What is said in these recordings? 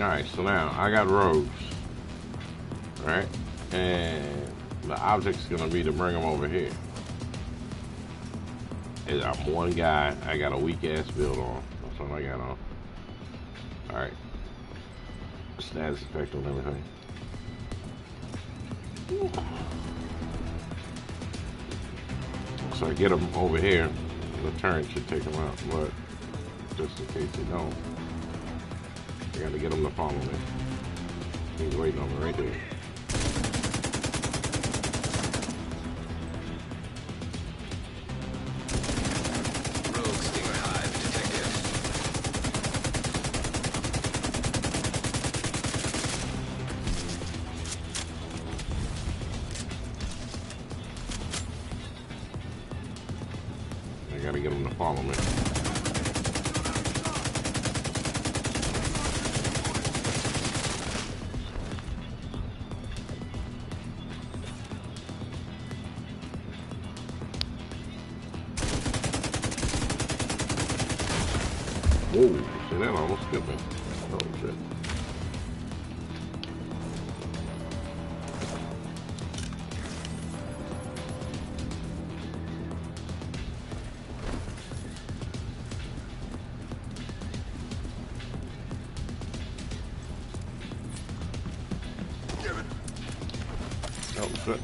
Alright, so now I got Rouges. Alright? And the object's gonna be to bring them over here. And I'm one guy, I got a weak ass build on. That's what I got on. Alright. Status effect on everything. So I get them over here, the turret should take them out, but just in case they don't, I gotta get them to follow me. He's waiting on me right there. I gotta get them to follow me. Whoa, see that almost killed me. Oh shit. Oh shit.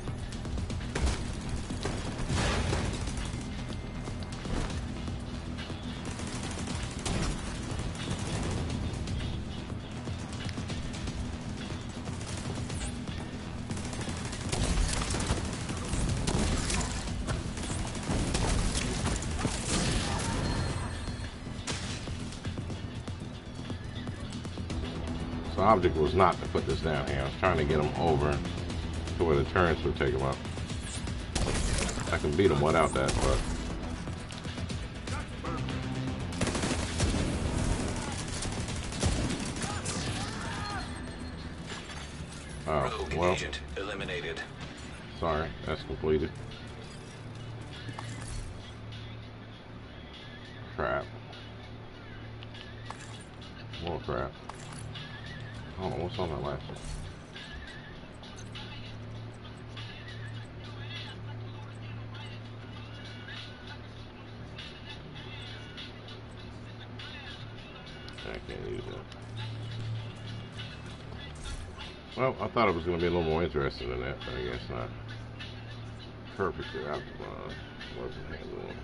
So the object was not to put this down here. I was trying to get them over to where the turrets would take them out. I can beat them without that, but oh, well, agent eliminated. Sorry, that's completed. Crap. More crap. Hold on, what's on that last one? I can't use that. Well, I thought it was going to be a little more interesting than that, but I guess not. Perfectly optimized. Wasn't handling.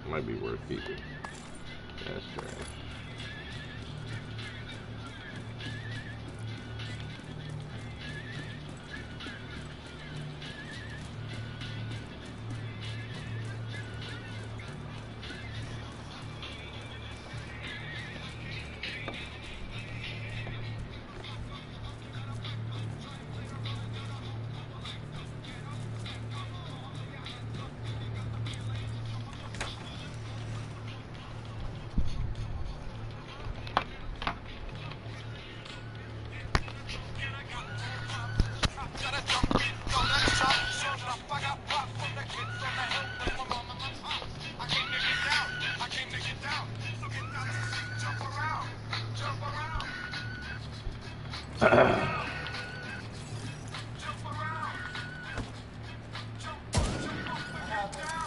Might be worth keeping. That's trash.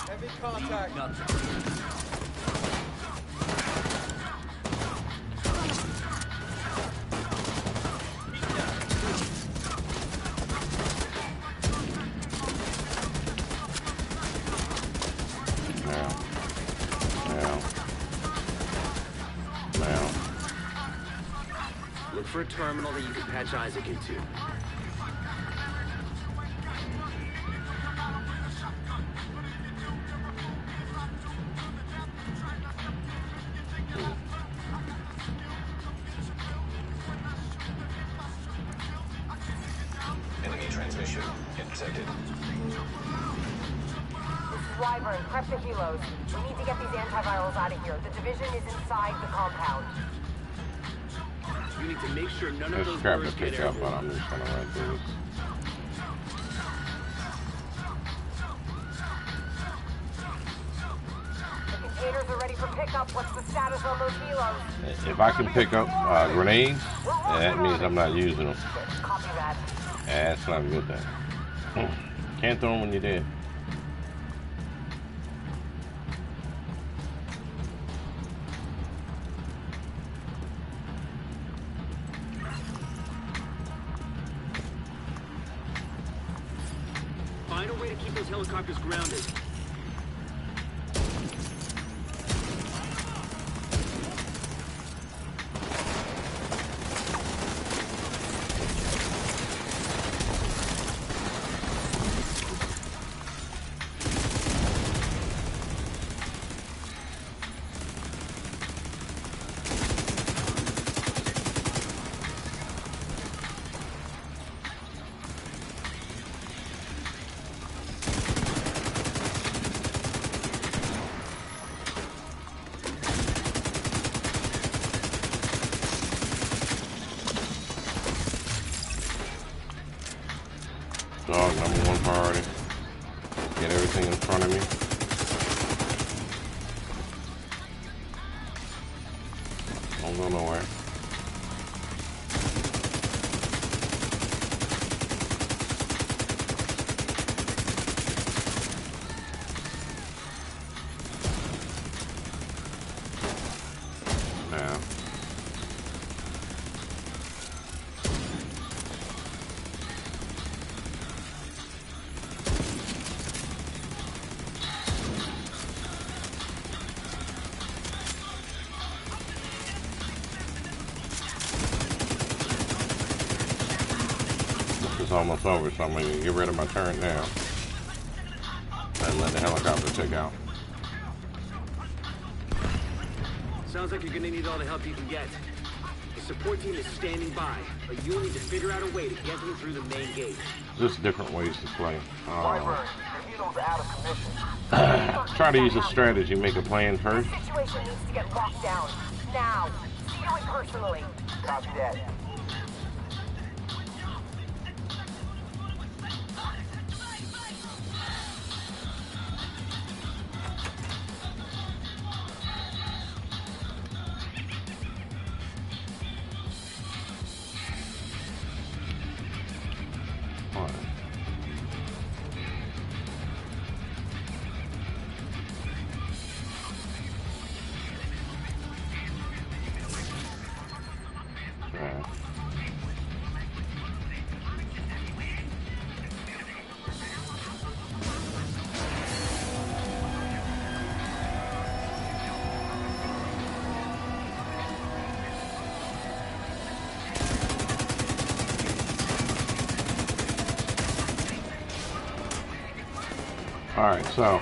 Heavy contact. Look for a terminal that you can patch Isaac into. Enemy transmission intercepted. Wyvern, prep the helos. We need to get these antivirals out of here. The division is inside the compound. You need to make sure none of There's those crap to birds get pick up, but airborne. I'm just gonna run through this. The Containers are ready for pickup. What's the status on those helos? If I can pick up grenades, that means I'm not using them. Copy that. That's not a good thing. Can't throw them when you're dead. Find a way to keep those helicopters grounded. Dog, number one priority. Get everything in front of me. Don't go nowhere. Now. It's almost over, so I'm going to get rid of my turret now and let the helicopter take out. Sounds like you're gonna need all the help you can get. The support team is standing by, but you'll need to figure out a way to get them through the main gate. Just different ways to play. Wyvern, your helo's out of commission. Try to use a strategy, make a plan first. This situation needs to get locked down. Now. See to it personally. Copy that. Alright, so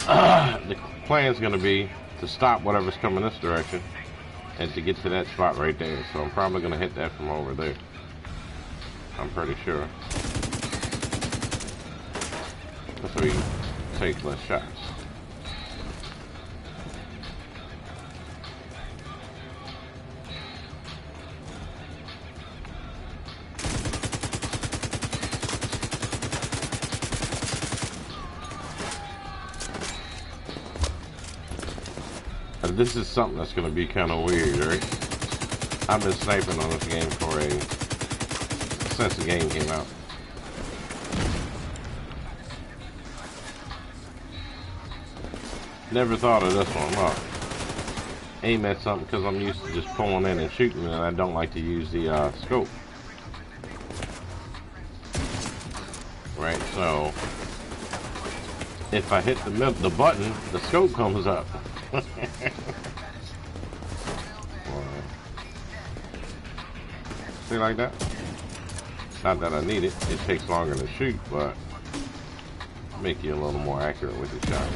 the plan's going to be to stop whatever's coming this direction and to get to that spot right there. So I'm probably going to hit that from over there. I'm pretty sure. So we can take less shots. This is something that's going to be kind of weird, right? I've been sniping on this game since the game came out. Never thought of this one. Look, aim at something because I'm used to just pulling in and shooting, and I don't like to use the scope. Right, so if I hit the button, the scope comes up. See, like that? Not that I need it. It takes longer to shoot, but make you a little more accurate with your shot.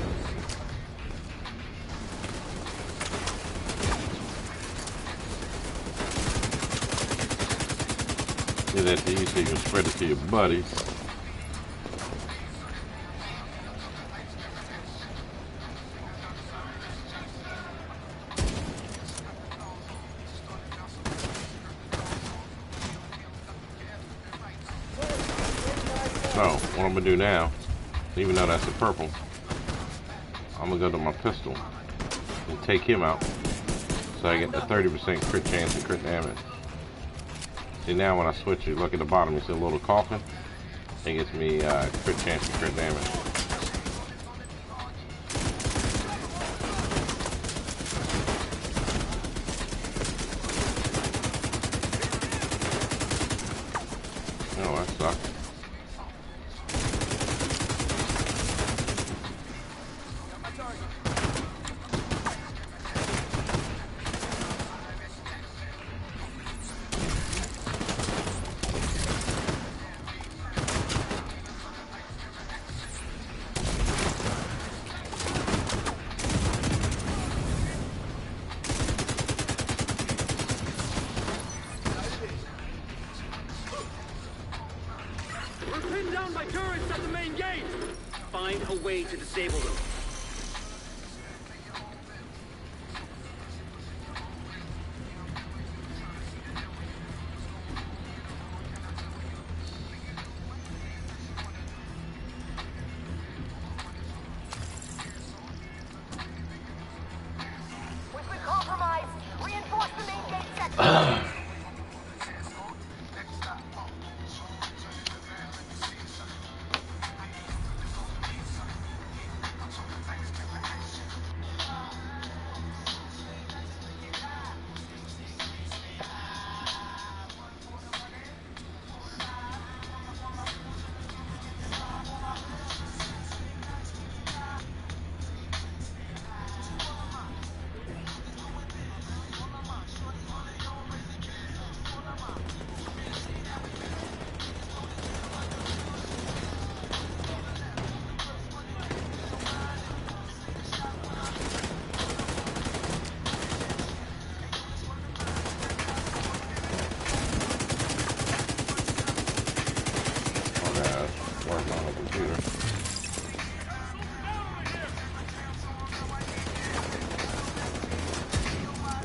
Do that to you so you can spread it to your buddies. So, what I'm going to do now, even though that's a purple, I'm going to go to my pistol. and take him out. So I get the 30% crit chance and crit damage. See, now when I switch it, look at the bottom, you see a little coffin? It gets me crit chance and crit damage. Oh, that sucks. We're pinned down by turrets at the main gate! Find a way to disable them. We've been compromised. Reinforce the main gate sector.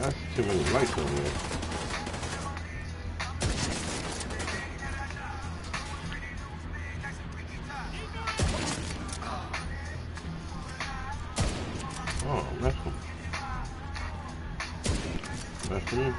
That's too many lights on there. Oh, that's cool. That's me.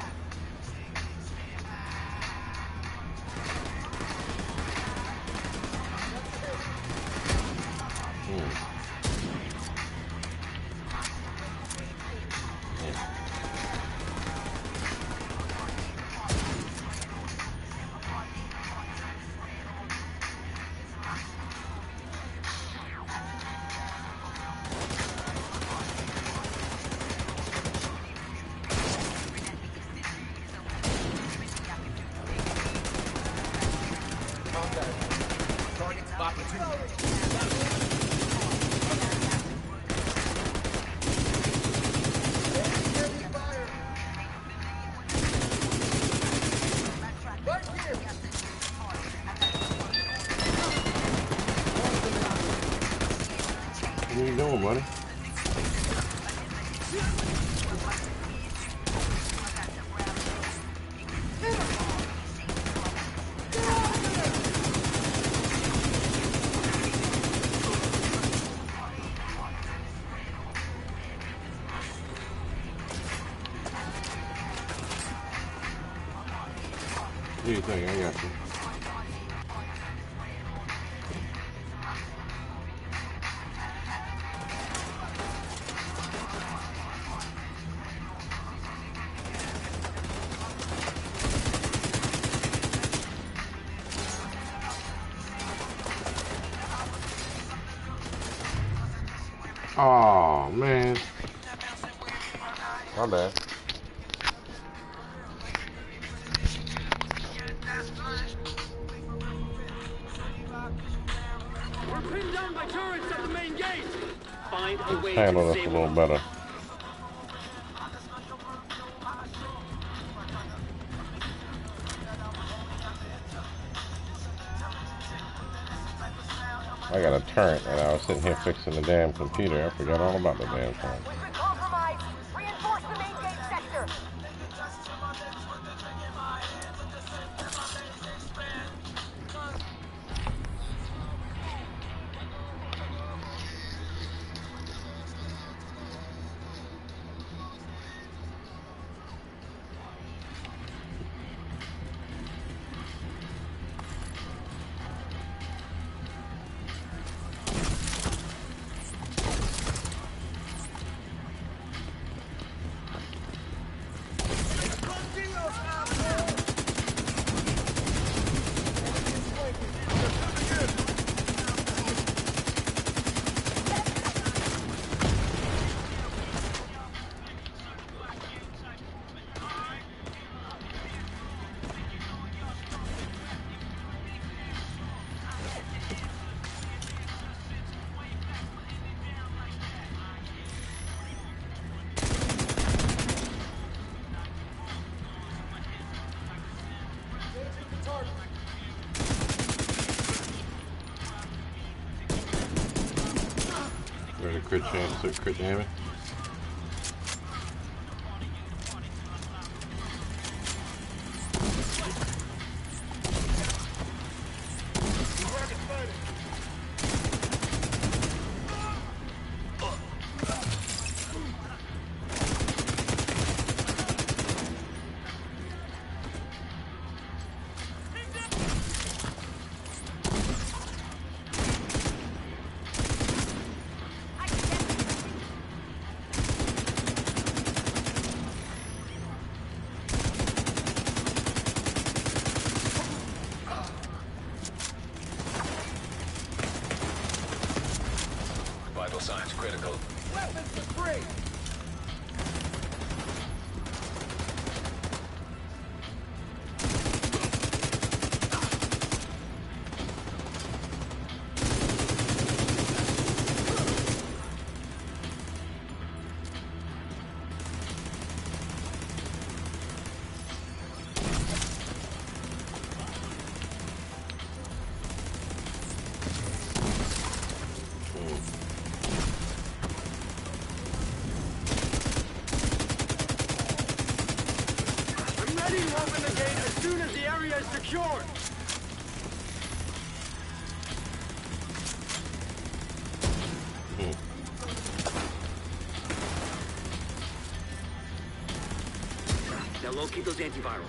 What are you doing, buddy? What do you think? I got you. Oh man, my bad. We're pinned down by turrets at the main gate! Find a way to Handle this a disable little them. better. I got a turret and I was sitting here fixing the damn computer. I forgot all about the damn turret. We've been compromised. Reinforce the main gate sector. crit chance, crit damage. Vital signs critical. Weapons for free! I'm ready to open the gate as soon as the area is secured. Now locate those antivirals.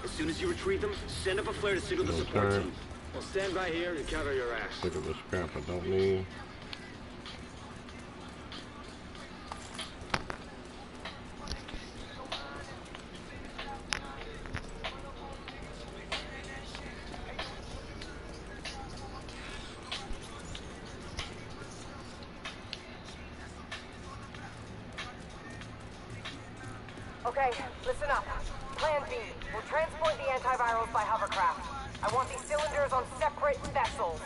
As soon as you retrieve them, send up a flare to signal the support Okay. team. We'll stand by here to cover your ass. Look at this crap I don't need. Okay, listen up. Plan B. We'll transport the antivirals by hovercraft. I want these cylinders on separate vessels.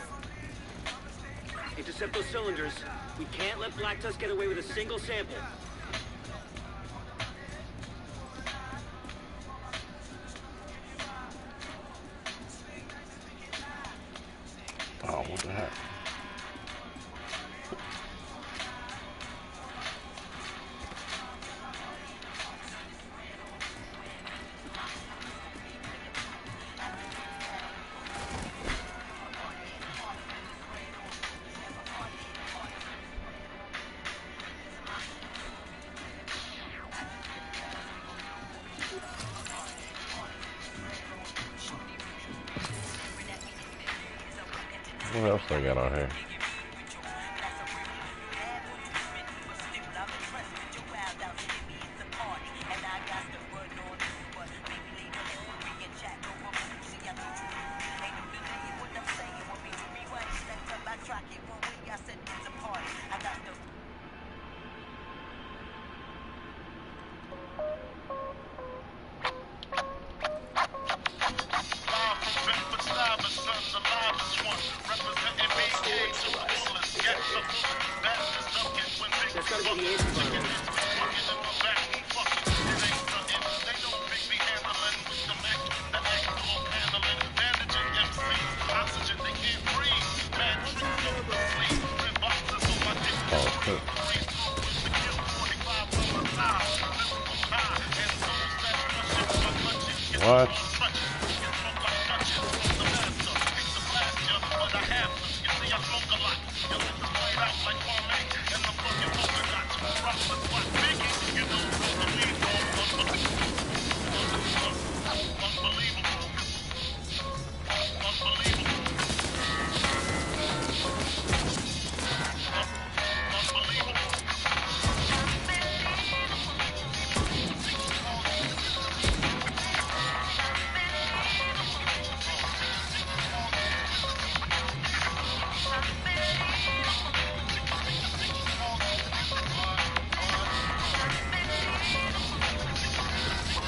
Intercept those cylinders. We can't let Black Tusk get away with a single sample. Oh, what the heck? What else they got on here? That's gotta be the antivirals. Oh, shit. What?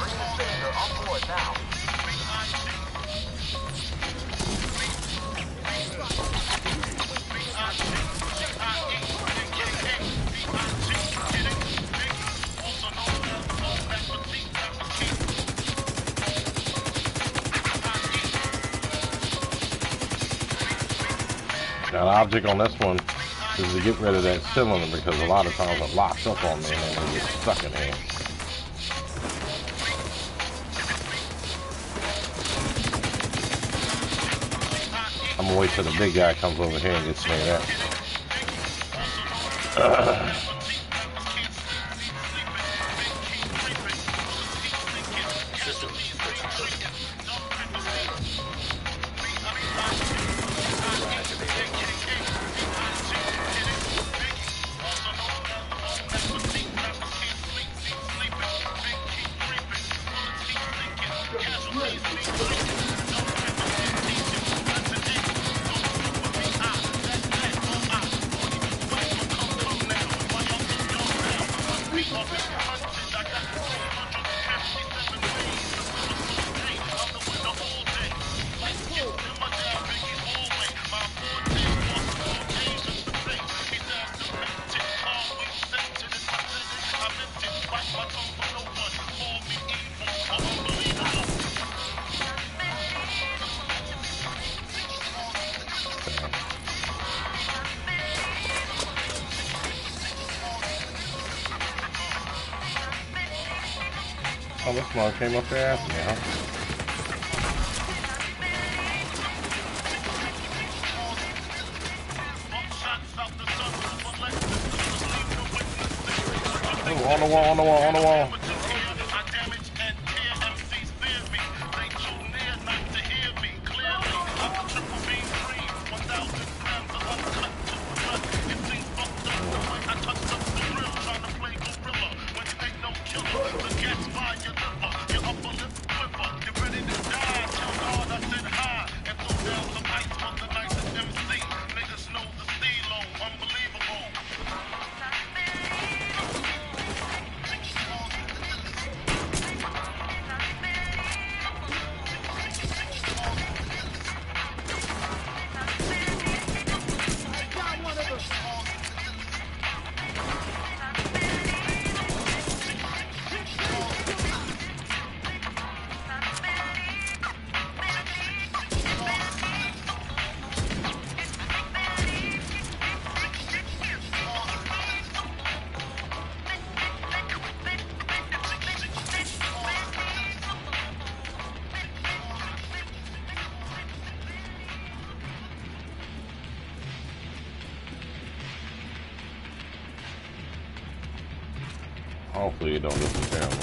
Bring the cylinder on board now. Got an object on this one. is to get rid of that cylinder because a lot of times it locks up on me and then it gets stuck in here. I'm gonna wait till the big guy comes over here and gets me that. Oh, this one came up there after me, huh? Oh, on the wall, on the wall, on the wall. Hopefully you don't disappear on me.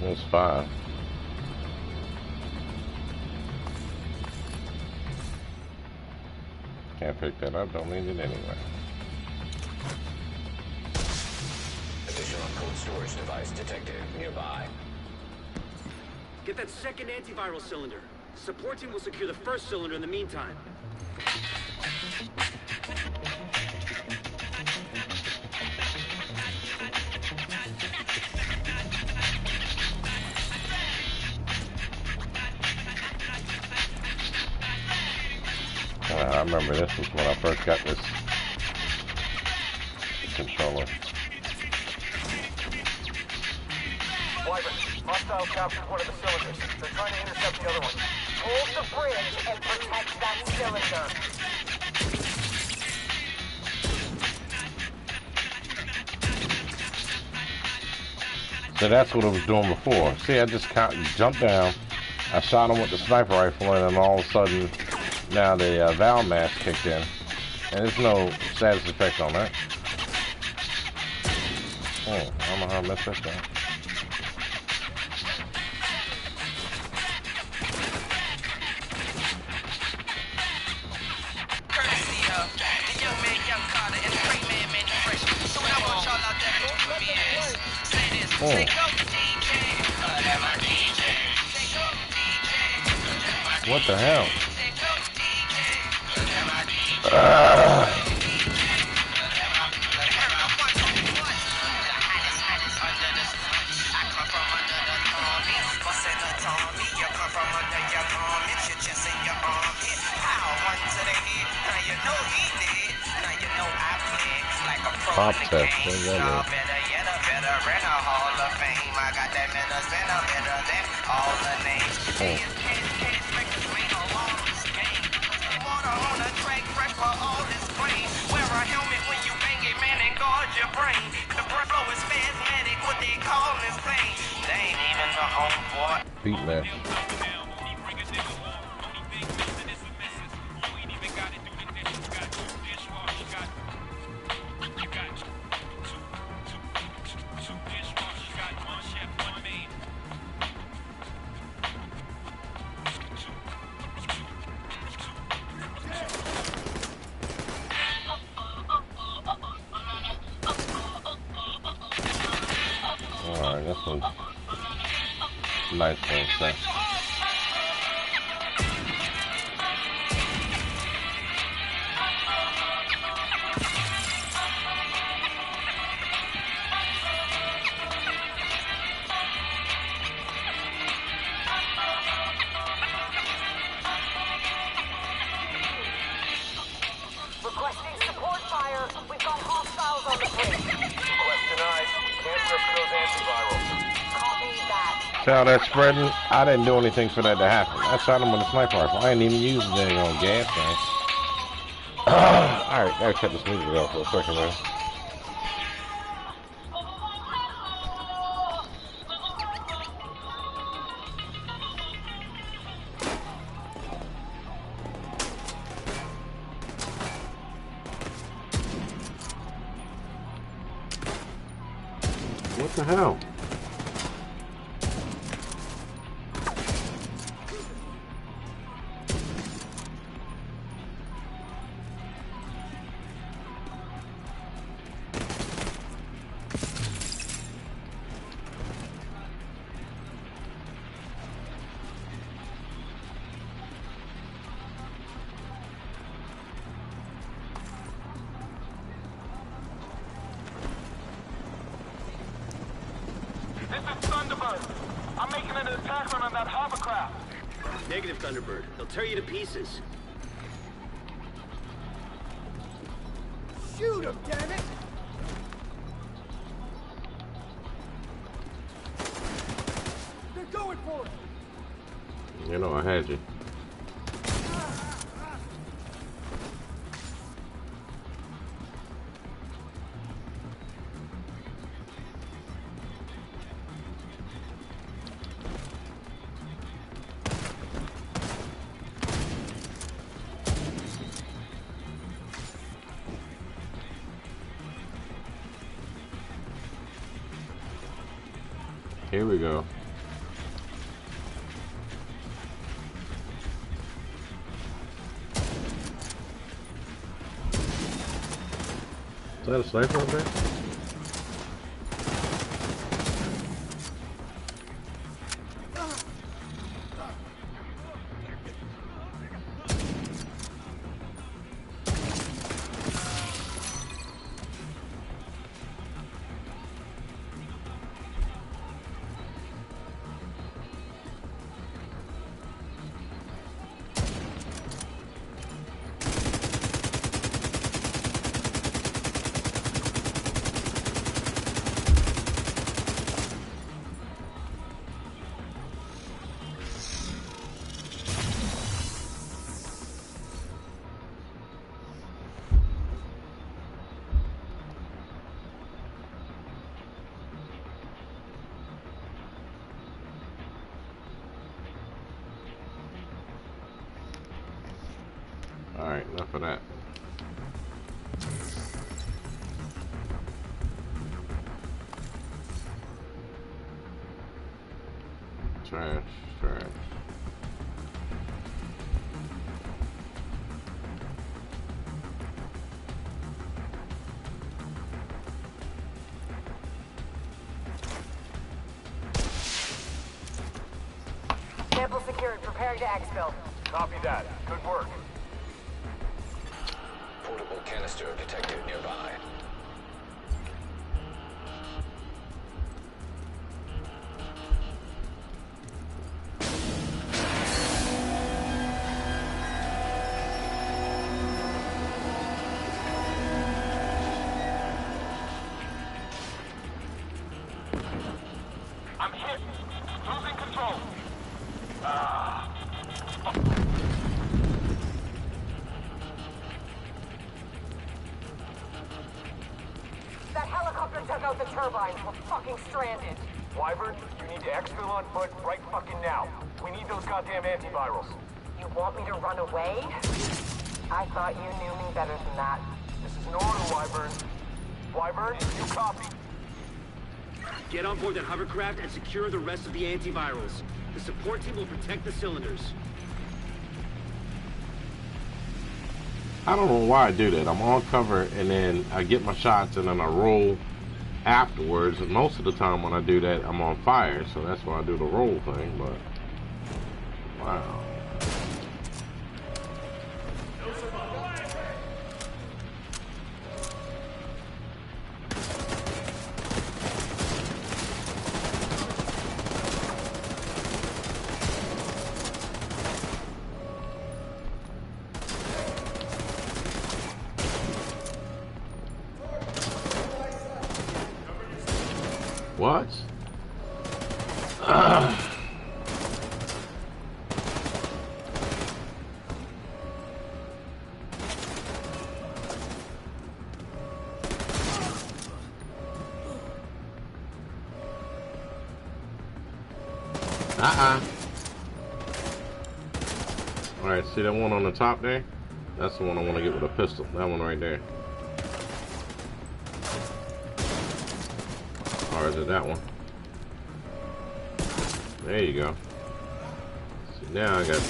That's fine. Can't pick that up, don't need it anyway. Additional cold storage device detected nearby. Get that second antiviral cylinder. Support team will secure the first cylinder in the meantime. I remember this was when I first got this controller. Wyvern, hostile captured one of the cylinders. They're trying to intercept the other one. Hold the bridge and protect that cylinder. So that's what it was doing before. See, I just jumped down, I shot him with the sniper rifle, and then all of a sudden, now the valve mask kicked in. And there's no status effect on that. Oh, I don't know how I messed that down. What the hell? Pop test. What does that mean? Beat man. Alright, that's one nice one, so. Requesting support fire. We've got hostiles on the bridge. Request denied. We can't trip for those antivirals. Copy that. See how that's spreading? I didn't do anything for that to happen. I shot him with a sniper rifle. I ain't even used the dang on gas thing. Alright, gotta cut this music off for a second, man. What the hell? This is Thunderbird. I'm making an attack run on that hovercraft. Negative, Thunderbird. They'll tear you to pieces. Shoot him, damn it! They're going for it! You know I had you. Here we go. Is that a sniper up there? Alright, enough of that. Trash, trash. Sample secured. Preparing to exfil. Copy that. Good work. Portable canister detected nearby. the turbines. We're fucking stranded. Wyvern, you need to exfil on foot right fucking now. We need those goddamn antivirals. You want me to run away? I thought you knew me better than that. This is an order, Wyvern. Wyvern, you copy. Get on board that hovercraft and secure the rest of the antivirals. The support team will protect the cylinders. I don't know why I do that. I'm on cover and then I get my shots and then I roll afterwards. And most of the time when I do that, I'm on fire. So that's why I do the roll thing. But wow. What? Alright, see that one on the top there? That's the one I want to get with a pistol. That one right there. Or is it that one? There you go. See, now I got...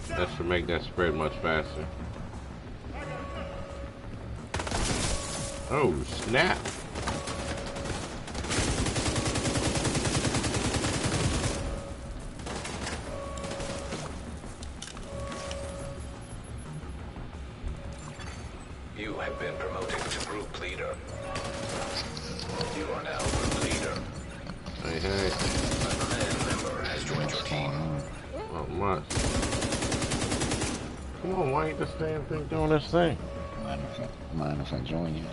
That should make that spread much faster. Oh, snap! You have been promoted to group leader. You are now group leader. Hey, hey. A clan member has joined your team. Not much. Come on, why ain't this damn thing doing this thing? Mind if I join you?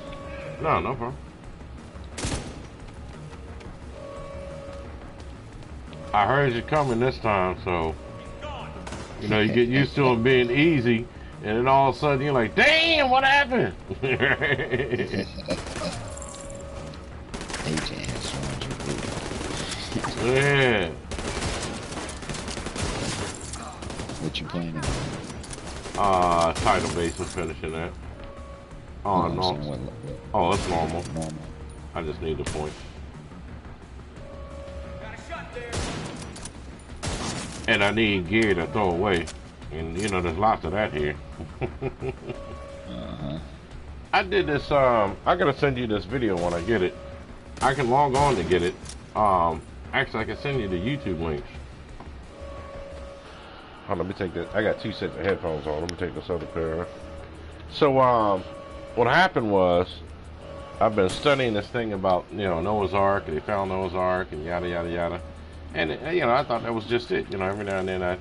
No, no problem. I heard you coming this time, so you know you get used to them being easy, and then all of a sudden you're like, "Damn, what happened?" AJ has joined your group. Yeah. What you playing? Title base is finishing that. Oh no. Oh, it's normal. Normal. I just need the point. And I need gear to throw away. And you know, there's lots of that here. I did this, I gotta send you this video when I get it. I can log on to get it. Actually, I can send you the YouTube links. Oh, let me take that. I got 2 sets of headphones on. Let me take this other pair. So, what happened was, I've been studying this thing about, you know, Noah's Ark, and they found Noah's Ark, and yada, yada, yada. And, you know, I thought that was just it. You know, every now and then I,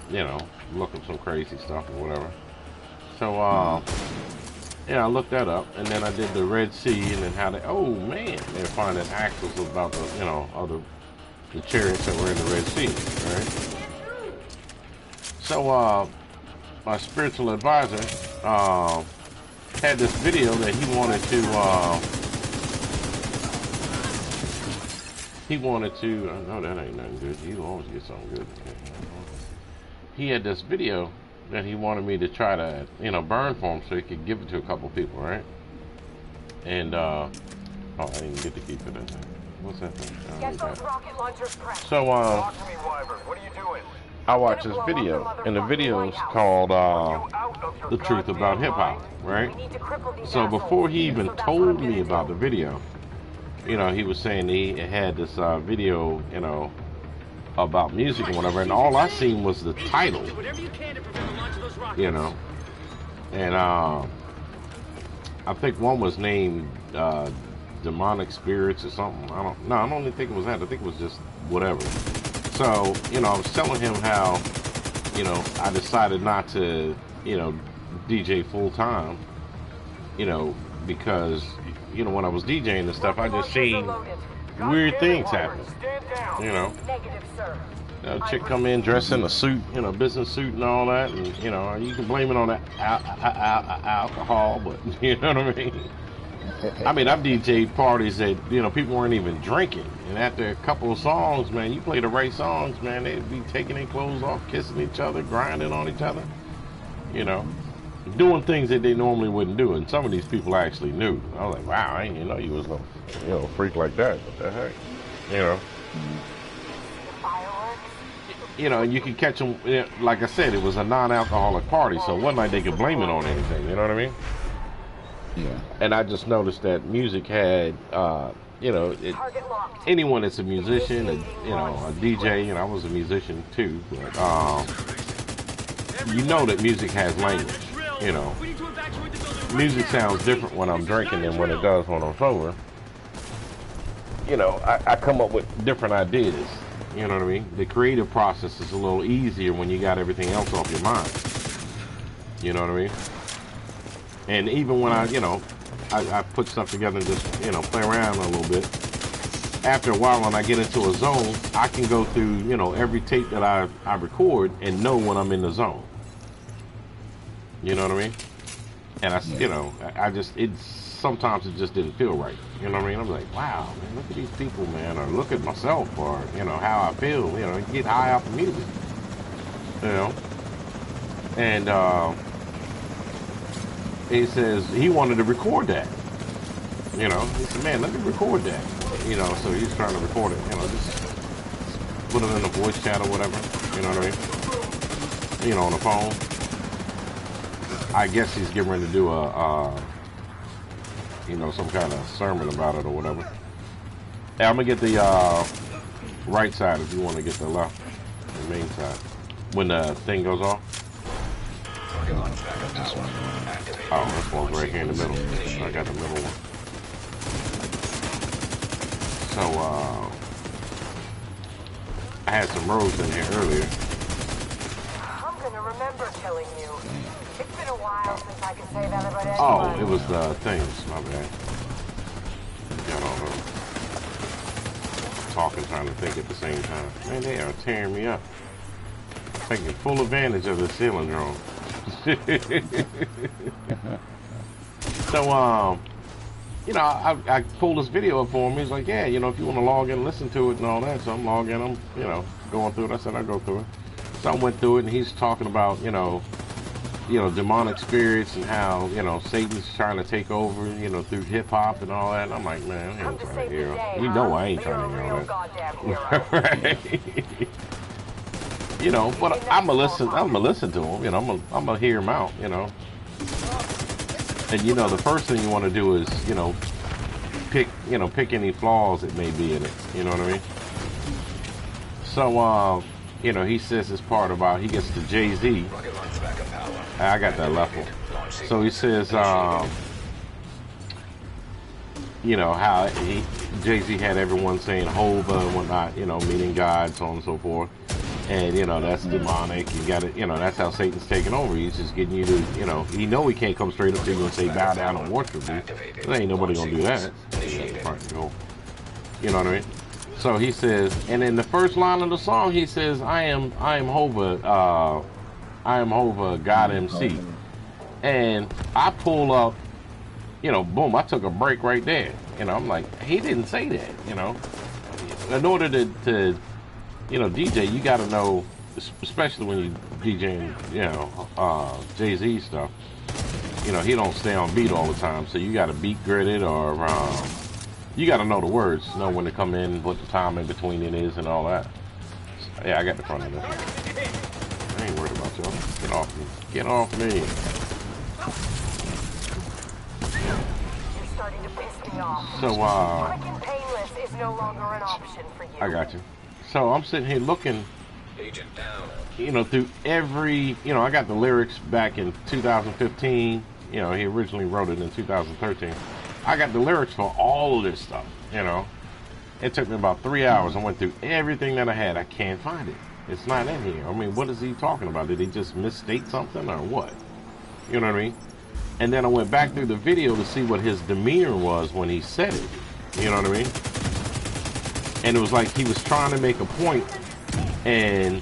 you know, look up some crazy stuff or whatever. So, yeah, I looked that up, and then I did the Red Sea, and then how they, oh, man, they're finding axles about the, you know, of the chariots that were in the Red Sea, right? So, my spiritual advisor, had this video that he wanted to, I know that ain't nothing good. You always get something good. He had this video that he wanted me to try to, you know, burn for him so he could give it to a couple people, right? And, oh, I didn't get to keep it in there. What's that thing? Get those rocket launchers prepped. So, Talk to me, Wyvern. What are you doing? I watched this video, and the video is called, The Truth About Hip Hop, right? So before he even told me about the video, you know, he was saying he had this video, you know, about music and whatever, and all I seen was the title, you know, and I think one was named Demonic Spirits or something. I don't even think it was that. I think it was just whatever. So, you know, I was telling him how, you know, I decided not to, you know, DJ full time, you know, because, you know, when I was DJing and stuff, I just seen weird things happen, you know. Negative, sir. chick come in dressed in a suit, business suit and all that, and you can blame it on the alcohol, but you know what I mean. I mean, I've DJ'd parties that people weren't even drinking, and after a couple of songs, man, you play the right songs, man, they'd be taking their clothes off, kissing each other, grinding on each other, doing things that they normally wouldn't do, and some of these people actually knew. I was like, wow, I didn't know you was a freak like that. What the heck, and you could catch them. Like I said, it was a non-alcoholic party, so it wasn't like they could blame it on anything. You know what I mean? Yeah. And I just noticed that music had, anyone that's a musician, a DJ, I was a musician too, but that music has language. Music sounds different when I'm drinking than when it does when I'm sober. I come up with different ideas. You know what I mean? The creative process is a little easier when you got everything else off your mind. You know what I mean? And even when I put stuff together and just, play around a little bit, after a while when I get into a zone, I can go through, every tape that I record and know when I'm in the zone. You know what I mean? And sometimes it just didn't feel right. You know what I mean? I'm like, wow, man, look at these people, man, or look at myself, or, how I feel, get high off the music. And, he says he wanted to record that. He said, man, let me record that. So he's trying to record it, just put it in a voice chat or whatever, you know what I mean? On the phone. I guess he's getting ready to do some kind of sermon about it or whatever. Hey, I'm gonna get the right side if you want to get the left, the main side. When the thing goes off. Oh, this one's right here in the middle. I got the middle one. So, I had some Rouges in here earlier. I'm gonna remember killing you. It's been a while since I can say that about anyone. Oh, it was the things, my bad. Got all the talking, trying to think at the same time. Man, they are tearing me up. Taking full advantage of the ceiling drone. So, I pulled this video up for him. He's like, yeah, if you want to log in and listen to it and all that. So I'm logging, I'm, going through it. I said, I'll go through it. So I went through it, and he's talking about, demonic spirits and how, Satan's trying to take over, through hip hop and all that. And I'm like, man, I ain't trying to hear him. You know I ain't trying to hear that. Right. But I'm gonna listen to him, I'm gonna hear him out, And the first thing you want to do is, pick any flaws that may be in it, you know what I mean? So, he says this part about, he gets to Jay-Z. I got that left one. So he says, how Jay-Z had everyone saying Hova and whatnot, meaning God, so on and so forth. And, that's demonic. You got it, that's how Satan's taking over. He's just getting you to, he can't come straight up to you and say, bow down and worship me. There ain't nobody gonna do that. You know what I mean? So he says, and in the first line of the song, he says, I am Hova, God MC. And I pull up, boom, I took a break right there. I'm like, he didn't say that, In order to DJ, you got to know, especially when you DJing, Jay-Z stuff. He don't stay on beat all the time, so you got to beat grid it, or you got to know the words, know when to come in, what the time in between it is, and all that. So, yeah, I got the front of this. I ain't worried about y'all. Get off me. Get off me. You're starting to piss me off. So, Quick and painless is no longer an option for you. I got you. So I'm sitting here looking, through every, I got the lyrics back in 2015. He originally wrote it in 2013. I got the lyrics for all of this stuff, It took me about 3 hours. I went through everything that I had. I can't find it. It's not in here. I mean, what is he talking about? Did he just misstate something or what? You know what I mean? And then I went back through the video to see what his demeanor was when he said it. You know what I mean? And it was like he was trying to make a point and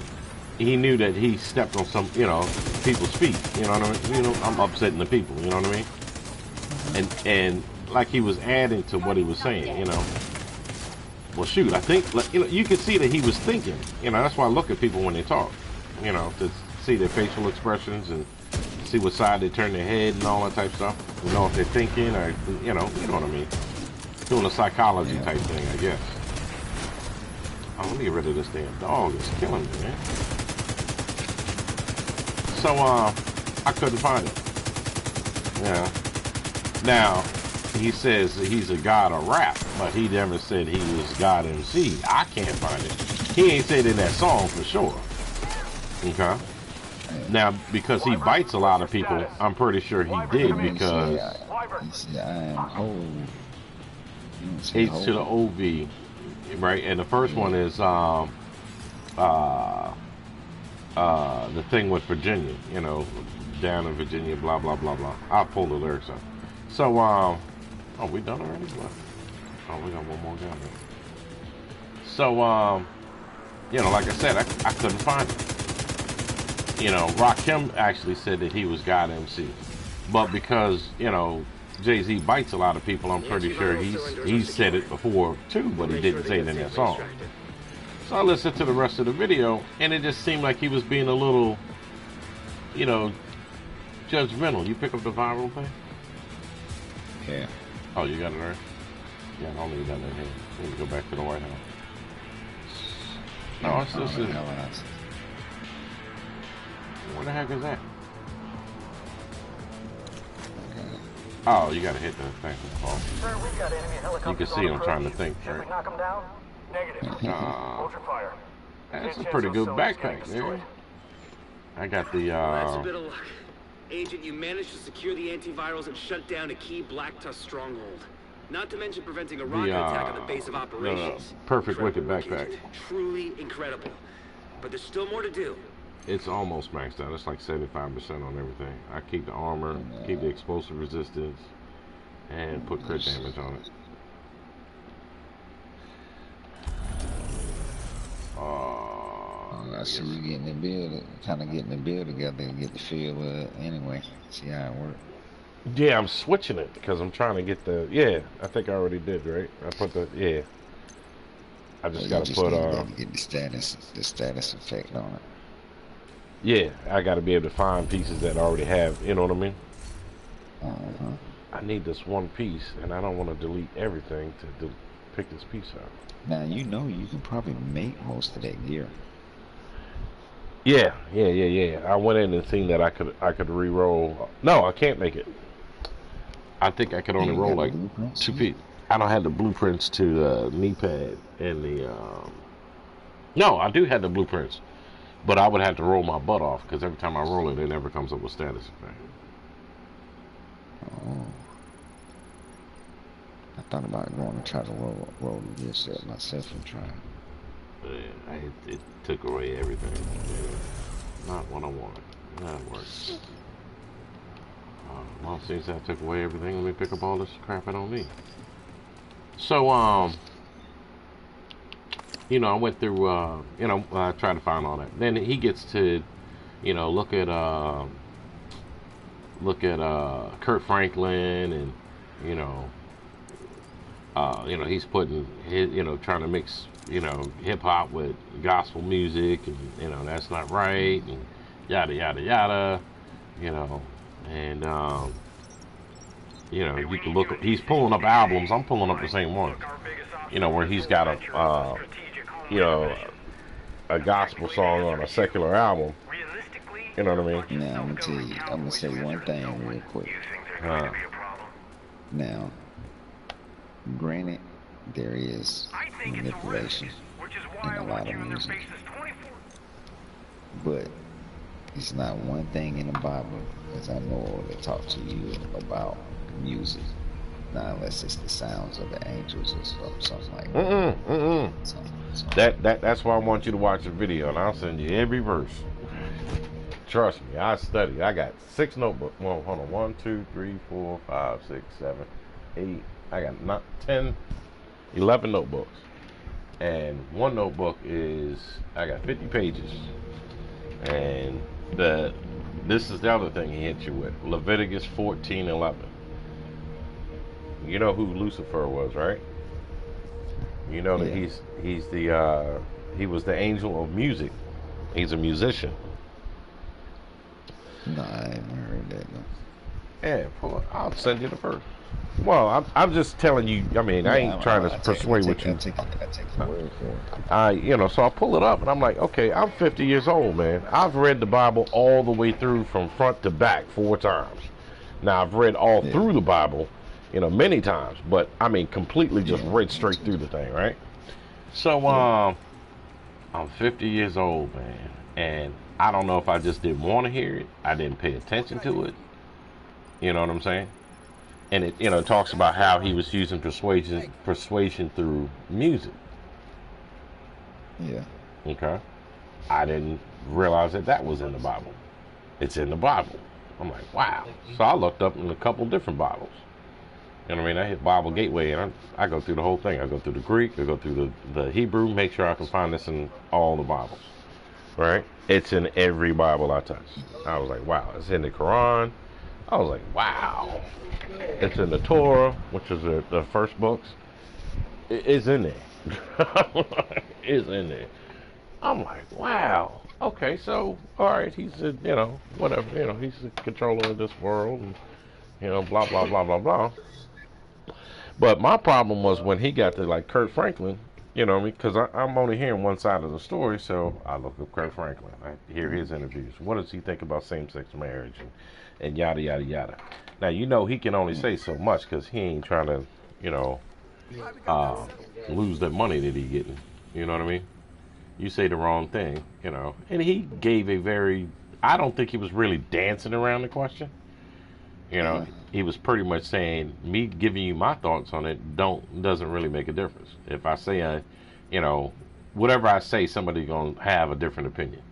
he knew that he stepped on some, people's feet. You know what I mean? I'm upsetting the people. You know what I mean? And like he was adding to what he was saying. Well, shoot, I think you can see that he was thinking. That's why I look at people when they talk. To see their facial expressions and see what side they turn their head and all that type of stuff. If they're thinking or you know what I mean. Doing a psychology type thing, I guess. Oh, let me get rid of this damn dog. It's killing me, man. So, I couldn't find it. Yeah. Now, he says that he's a god of rap, but he never said he was God MC. I can't find it. He ain't said in that song for sure. Okay. Now, because he bites a lot of people, I'm pretty sure he did because he said, I am whole. H to the OV, right? And the first one is the thing with Virginia, down in Virginia, blah blah blah blah. I'll pull the lyrics up. So oh, we done already? What? Oh, we got one more down there. So like I said, I couldn't find it. Rakim actually said that he was God MC, but because Jay-Z bites a lot of people, I'm pretty sure he's said it before too, but he didn't say it in that song. So I listened to the rest of the video, and it just seemed like he was being a little, judgmental. You pick up the viral thing? Yeah. Oh, you got it there? Yeah, I don't leave that in here. We need to go back to the White House. No, it's just... Where the heck is that? Oh, you gotta hit the thing. Oh. Sir, we've got enemy helicopters. You can see him trying to think. Should we knock them down? Negative. Hold your fire. That's a pretty good backpack, man. I got the That's a bit of luck. Agent, you managed to secure the antivirals and shut down a key Black Tusk stronghold. Not to mention preventing a rocket attack on the base of operations. Perfect wicked backpack. Agent. Truly incredible. But there's still more to do. It's almost maxed out. It's like 75% on everything. I keep the armor, keep the explosive resistance, and put crit damage on it. I see you getting the build, kind of getting the build together and get the feel of it anyway. See how it works. Yeah, I'm switching it because I'm trying to get the. Yeah, I think I already did, right? I put the. Yeah. I just got to put. Get the status effect on it. Yeah, I got to be able to find pieces that already have. You know what I mean? I need this one piece, and I don't want to delete everything to pick this piece out. Now you can probably make most of that gear. Yeah. I went in and seen that I could re-roll. No, I can't make it. I think I could only roll like 2 feet. I don't have the blueprints to the knee pad and the. No, I do have the blueprints, but I would have to roll my butt off because every time I roll it, it never comes up with status effect. Oh. I thought about going to try to roll the gear set myself and try. Yeah, it took away everything. Yeah. Not what I wanted. That works. Well, since I took away everything, let me pick up all this crap I don't need. So, I went through, I tried to find all that. Then he gets to, look at Kurt Franklin and, he's putting his, trying to mix, hip hop with gospel music, and that's not right, and yada yada yada, and you can look at, he's pulling up albums. I'm pulling up the same one, where he's got a gospel song on a secular album. You know what I mean? Now I'm gonna say one thing real quick. Now, granted, there is manipulation in a lot of music, but it's not one thing in the Bible, as I know, that talk to you about music. Not unless it's the sounds of the angels or something like that. That's why I want you to watch the video, and I'll send you every verse. Trust me, I studied. I got 6 notebooks. Well, hold on. 1, 2, 3, 4, 5, 6, 7, 8. I got 10, 11 notebooks. And one notebook is, I got 50 pages. And this is the other thing he hits you with. Leviticus 14:11. You know who Lucifer was, right? You know that Yeah. he was the angel of music. He's a musician. No, I haven't heard that. No. Yeah, I'll send you the first. Well, I'm just telling you. I mean, I ain't trying to persuade with you. I take your word for it. So I pull it up and I'm like, okay, I'm 50 years old, man. I've read the Bible all the way through from front to back 4 times. Now I've read all through the Bible, many times, but I mean, completely just read straight through the thing, right? So, I'm 50 years old, man, and I don't know if I just didn't want to hear it. I didn't pay attention to it. You know what I'm saying? And it talks about how he was using persuasion through music. Yeah. Okay. I didn't realize that was in the Bible. It's in the Bible. I'm like, wow. So I looked up in a couple different Bibles. You know what I mean? I hit Bible Gateway and I go through the whole thing. I go through the Greek, I go through the Hebrew, make sure I can find this in all the Bibles. Right? It's in every Bible I touch. I was like, wow. It's in the Quran. I was like, wow. It's in the Torah, which is the first books. It's in there. It's in there. I'm like, wow. Okay, so, all right, he's whatever, he's the controller of this world, and, blah, blah, blah, blah, blah. But my problem was when he got to, like, Kurt Franklin, because I'm only hearing one side of the story, so I look up Kurt Franklin. I hear his interviews. What does he think about same-sex marriage and yada, yada, yada. Now, he can only say so much because he ain't trying to, lose that money that he getting. You know what I mean? You say the wrong thing, And he gave I don't think he was really dancing around the question. He was pretty much saying, me giving you my thoughts on it doesn't really make a difference. If I say, whatever I say, somebody's going to have a different opinion.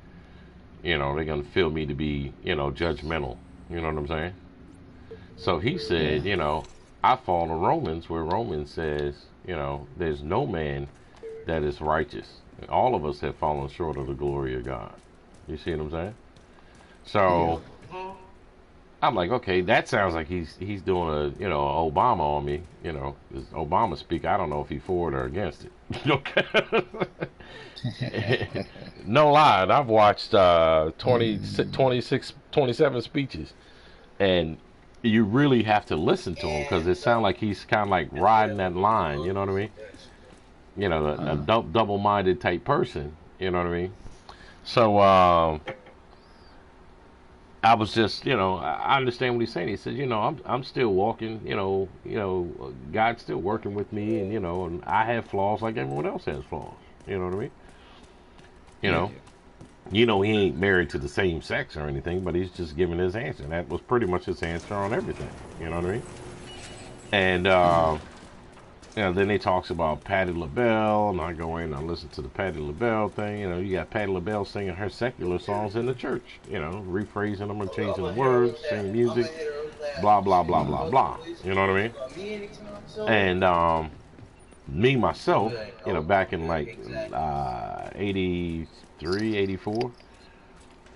They're going to feel me to be, judgmental. You know what I'm saying? So he said, I fall to Romans, where Romans says, there's no man that is righteous. All of us have fallen short of the glory of God. You see what I'm saying? So I'm like, okay, that sounds like he's doing a Obama on me. This Obama speak. I don't know if he for it or against it. Okay. No lie, I've watched 26, 27 speeches, and you really have to listen to him because it sounds like he's kind of like riding that line. You know what I mean? A double-minded type person. You know what I mean? So I was just, I understand what he's saying. He said, I'm still walking. God's still working with me, and I have flaws like everyone else has flaws. You know what I mean? He ain't married to the same sex or anything, but he's just giving his answer. And that was pretty much his answer on everything. You know what I mean? And then they talks about Patti LaBelle, and I go in and I listen to the Patti LaBelle thing. You got Patti LaBelle singing her secular songs in the church. Rephrasing them and changing the words, singing music, blah blah blah blah blah. You know what I mean? And me myself, back in like 83, 84,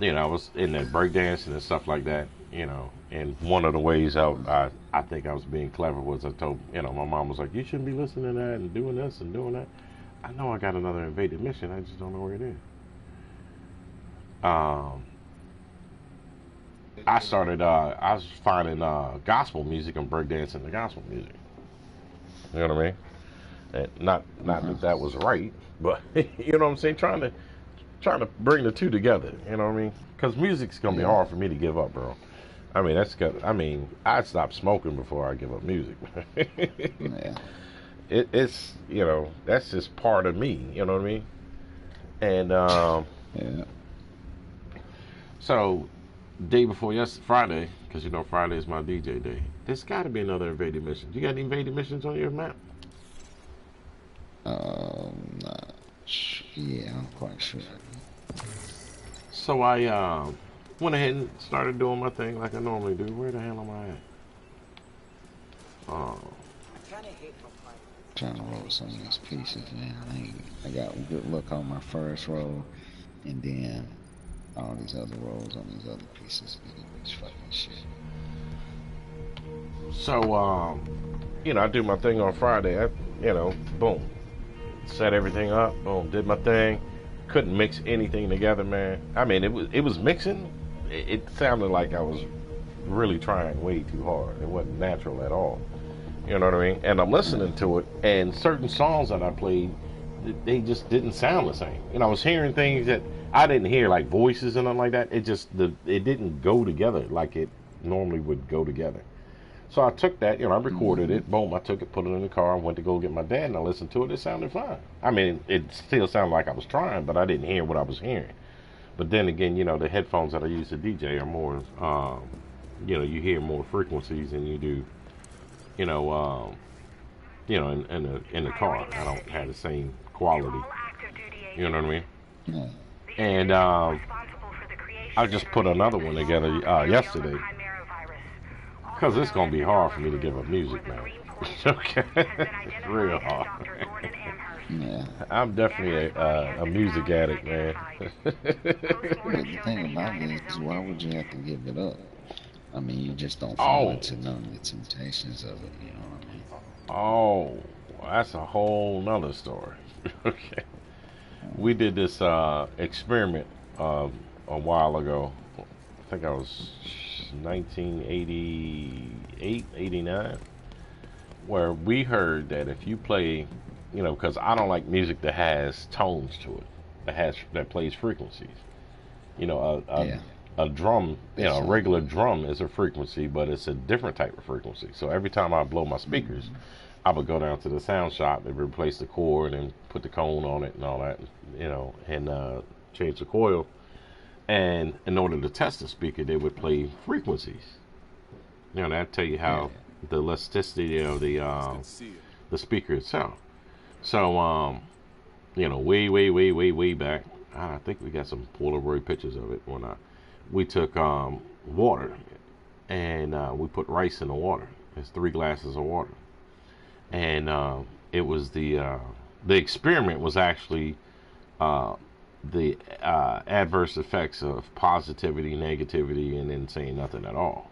I was in that breakdancing and stuff like that, and one of the ways I think I was being clever was I told, my mom was like, you shouldn't be listening to that and doing this and doing that. I know I got another invaded mission, I just don't know where it is. I was finding gospel music and breakdancing the gospel music. You know what I mean? And not that was right, but you know what I'm saying? Trying to bring the two together. You know what I mean? Because music's gonna be hard for me to give up, bro. I mean, I'd stop smoking before I give up music. Yeah. It's that's just part of me. You know what I mean? And Yeah. so day before Friday, because Friday is my DJ day. There's got to be another invaded mission. You got any invaded missions on your map? Yeah, I'm quite sure. So I went ahead and started doing my thing like I normally do. Where the hell am I at? Trying to roll some of these pieces, man. I got a good look on my first roll, and then all these other rolls on these other pieces. Look at this fucking shit. So, I do my thing on Friday. Boom, set everything up. Boom, did my thing. Couldn't mix anything together, man. I mean, it was mixing. It sounded like I was really trying way too hard. It wasn't natural at all. You know what I mean? And I'm listening to it, and certain songs that I played, they just didn't sound the same. I was hearing things that I didn't hear, like voices and nothing like that. It didn't go together like it normally would go together. So I took that, I recorded it, boom, I took it, put it in the car, and went to go get my dad, and I listened to it. It sounded fine. I mean, it still sounded like I was trying, but I didn't hear what I was hearing. But then again, the headphones that I use to DJ are more, you hear more frequencies than you do, in the car. I don't have the same quality. You know what I mean? Yeah. And I just put another one together yesterday. Because it's going to be hard for me to give up music, man. Okay? It's real hard. Yeah. I'm definitely a music addict, man. But the thing about it is, why would you have to give it up? I mean, you just don't fall into none of the temptations of it, you know what I mean? Oh, that's a whole nother story. Okay. We did this experiment a while ago. I think I was 1988, 89, where we heard that if you play, because I don't like music that has tones to it, that plays frequencies. A drum, a regular drum is a frequency, but it's a different type of frequency. So every time I blow my speakers, I would go down to the sound shop and replace the cord and put the cone on it and all that, and change the coil. And in order to test the speaker, they would play frequencies. That'd tell you how the elasticity of the speaker itself. So, way back, I think we got some Polaroid pictures of it or not. We took water and we put rice in the water. It's 3 glasses of water, and it was the experiment was actually the adverse effects of positivity, negativity, and then saying nothing at all.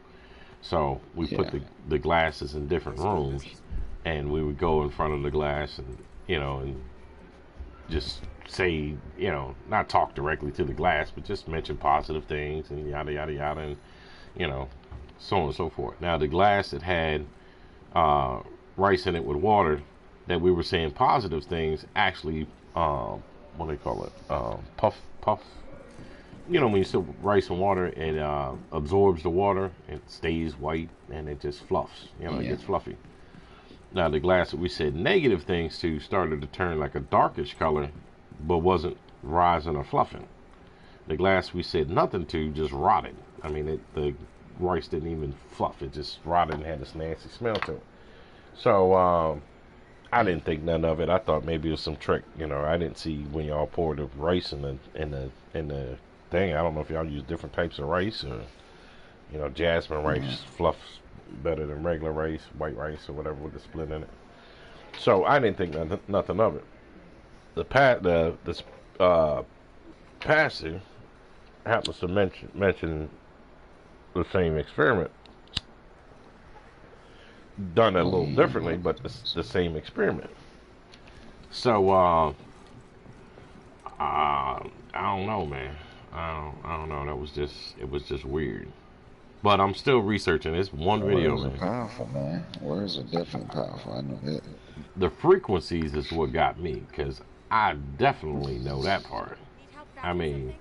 So we put the glasses in different rooms, and we would go in front of the glass and and just say, not talk directly to the glass, but just mention positive things and yada yada yada, and so on and so forth. Now the glass that had rice in it with water, that we were saying positive things, actually what do they call it? Puff. When you still rice and water, it absorbs the water, it stays white, and it just fluffs. It gets fluffy. Now the glass that we said negative things to started to turn like a darkish color, but wasn't rising or fluffing. The glass we said nothing to just rotted. I mean, the rice didn't even fluff. It just rotted and had this nasty smell to it. So I didn't think none of it. I thought maybe it was some trick. I didn't see when y'all poured the rice in the thing. I don't know if y'all use different types of rice or jasmine rice fluffs better than regular rice, white rice or whatever with the split in it. So I didn't think nothing of it. The pastor happens to mention the same experiment, done a little differently, but the same experiment. So I don't know, man. I don't know. It was just weird. But I'm still researching. It's one video, man. Words are powerful, man. Words are definitely powerful. I know that. The frequencies is what got me, because I definitely know that part. I mean,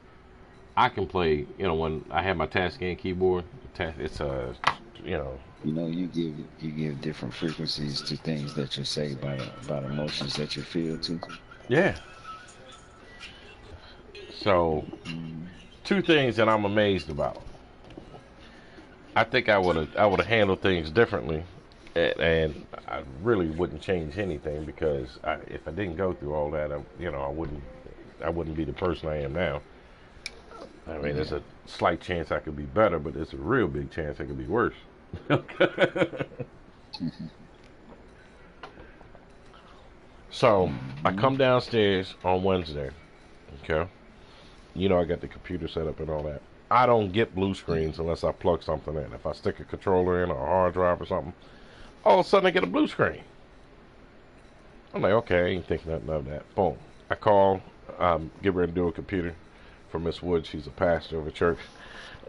I can play, when I have my Tascam keyboard, it's a, you give different frequencies to things that you say about emotions that you feel too. Yeah. So, 2 things that I'm amazed about. I think I would have handled things differently, and I really wouldn't change anything, because if I didn't go through all that, I wouldn't be the person I am now. I mean, there's a slight chance I could be better, but there's a real big chance I could be worse. So I come downstairs on Wednesday. Okay. You know I got the computer set up and all that. I don't get blue screens unless I plug something in. If I stick a controller in or a hard drive or something, all of a sudden I get a blue screen. I'm like, okay, I ain't thinking nothing of that. Boom. I call, get ready to do a computer for Miss Wood. She's a pastor of a church.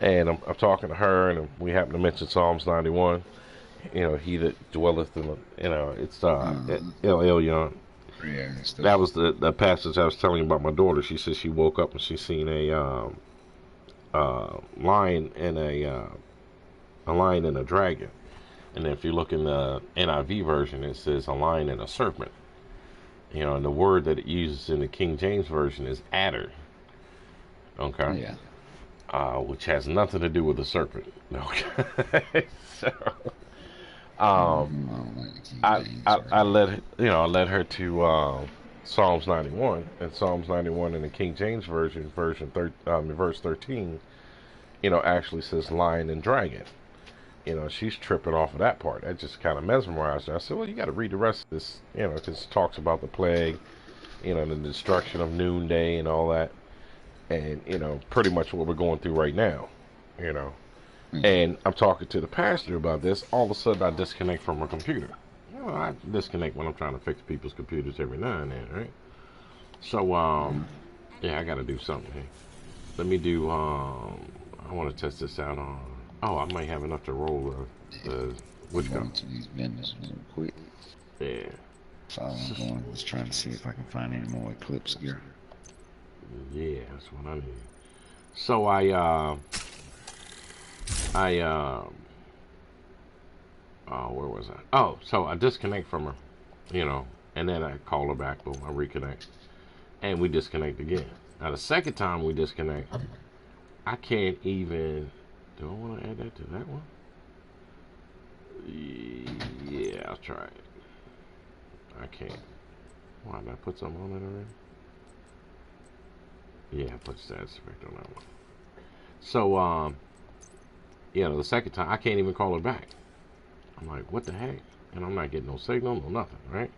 And I'm talking to her, and we happen to mention Psalms 91. You know, he that dwelleth in the, you know, it's El Elyon. Yeah, That was the passage I was telling you about my daughter. She said she woke up and she seen a lion and a lion and a dragon. And if you look in the NIV version, it says a lion and a serpent. You know, and the word that it uses in the King James version is adder. Okay. Yeah. Which has nothing to do with the serpent. Okay. So, I led her to Psalms 91, and Psalms 91 in the King James verse 13, you know, actually says lion and dragon. You know, she's tripping off of that part. That just kind of mesmerized her. I said, well, you got to read the rest of this, you know, because it talks about the plague, you know, the destruction of noonday and all that. And, you know, pretty much what we're going through right now, you know. And I'm talking to the pastor about this. All of a sudden, I disconnect from my computer. You know, I disconnect when I'm trying to fix people's computers every now and then, right? So, yeah, I got to do something here. Let me do, I want to test this out on, I might have enough to roll which go to these vendors real quick. Yeah. So I'm going, just trying to see if I can find any more Eclipse gear. Yeah, that's what I need. So where was I? Oh, so I disconnect from her, you know, and then I call her back, boom, I reconnect, and we disconnect again. Now the second time we disconnect, I can't even, do I want to add that to that one? Yeah, I'll try it. I can't. Why did I put something on it already? Yeah, put status effect on that one. So, you know, the second time, I can't even call her back. I'm like, what the heck? And I'm not getting no signal, no nothing, right?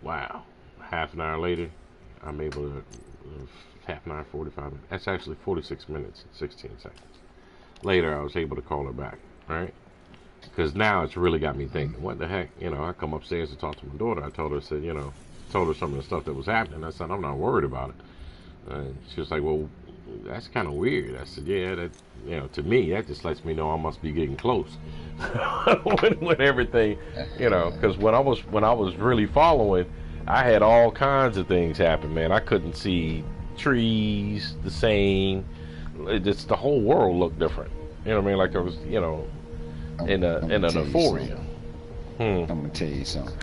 Wow. Half an hour later, I'm able to, half an hour, 45 minutes. That's actually 46 minutes and 16 seconds. Later, I was able to call her back, right? Because now it's really got me thinking, what the heck? You know, I come upstairs to talk to my daughter. I told her, some of the stuff that was happening. I said, I'm not worried about it. And she was like, well, that's kind of weird. I said, yeah, that, you know, to me, that just lets me know I must be getting close with everything, you know, because when I was really following, I had all kinds of things happen, man. I couldn't see trees the same. The whole world looked different. You know what I mean? Like I was, you know, in an euphoria. I'm gonna tell you something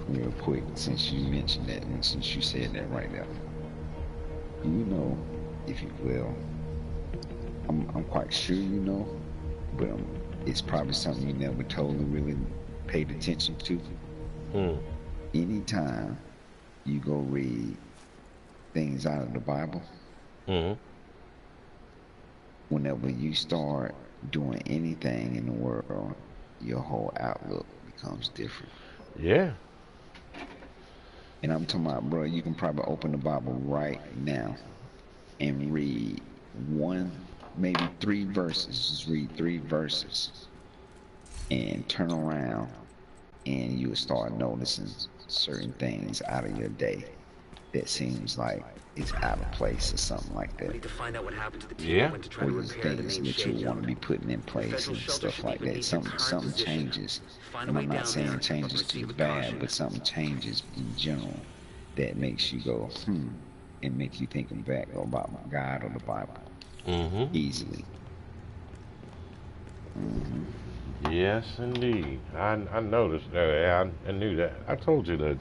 real quick, since you mentioned that and since you said that right there. You know, if you will, I'm quite sure you know, but it's probably something you never totally really paid attention to. Anytime you go read things out of the Bible, whenever you start doing anything in the world, your whole outlook becomes different. Yeah. And I'm talking about, bro, you can probably open the Bible right now and read one, maybe 3 verses. Just read 3 verses and turn around and you'll start noticing certain things out of your day that seems like it's out of place or something like that. We need to find out what happened to the team that went to try to repair the main that you want to be putting in place and stuff like that. Something changes. And I'm not saying changes to the bad, but something changes in general that makes you go, and make you think back about God or the Bible easily. Yes, indeed. I noticed that. I knew that. I told you that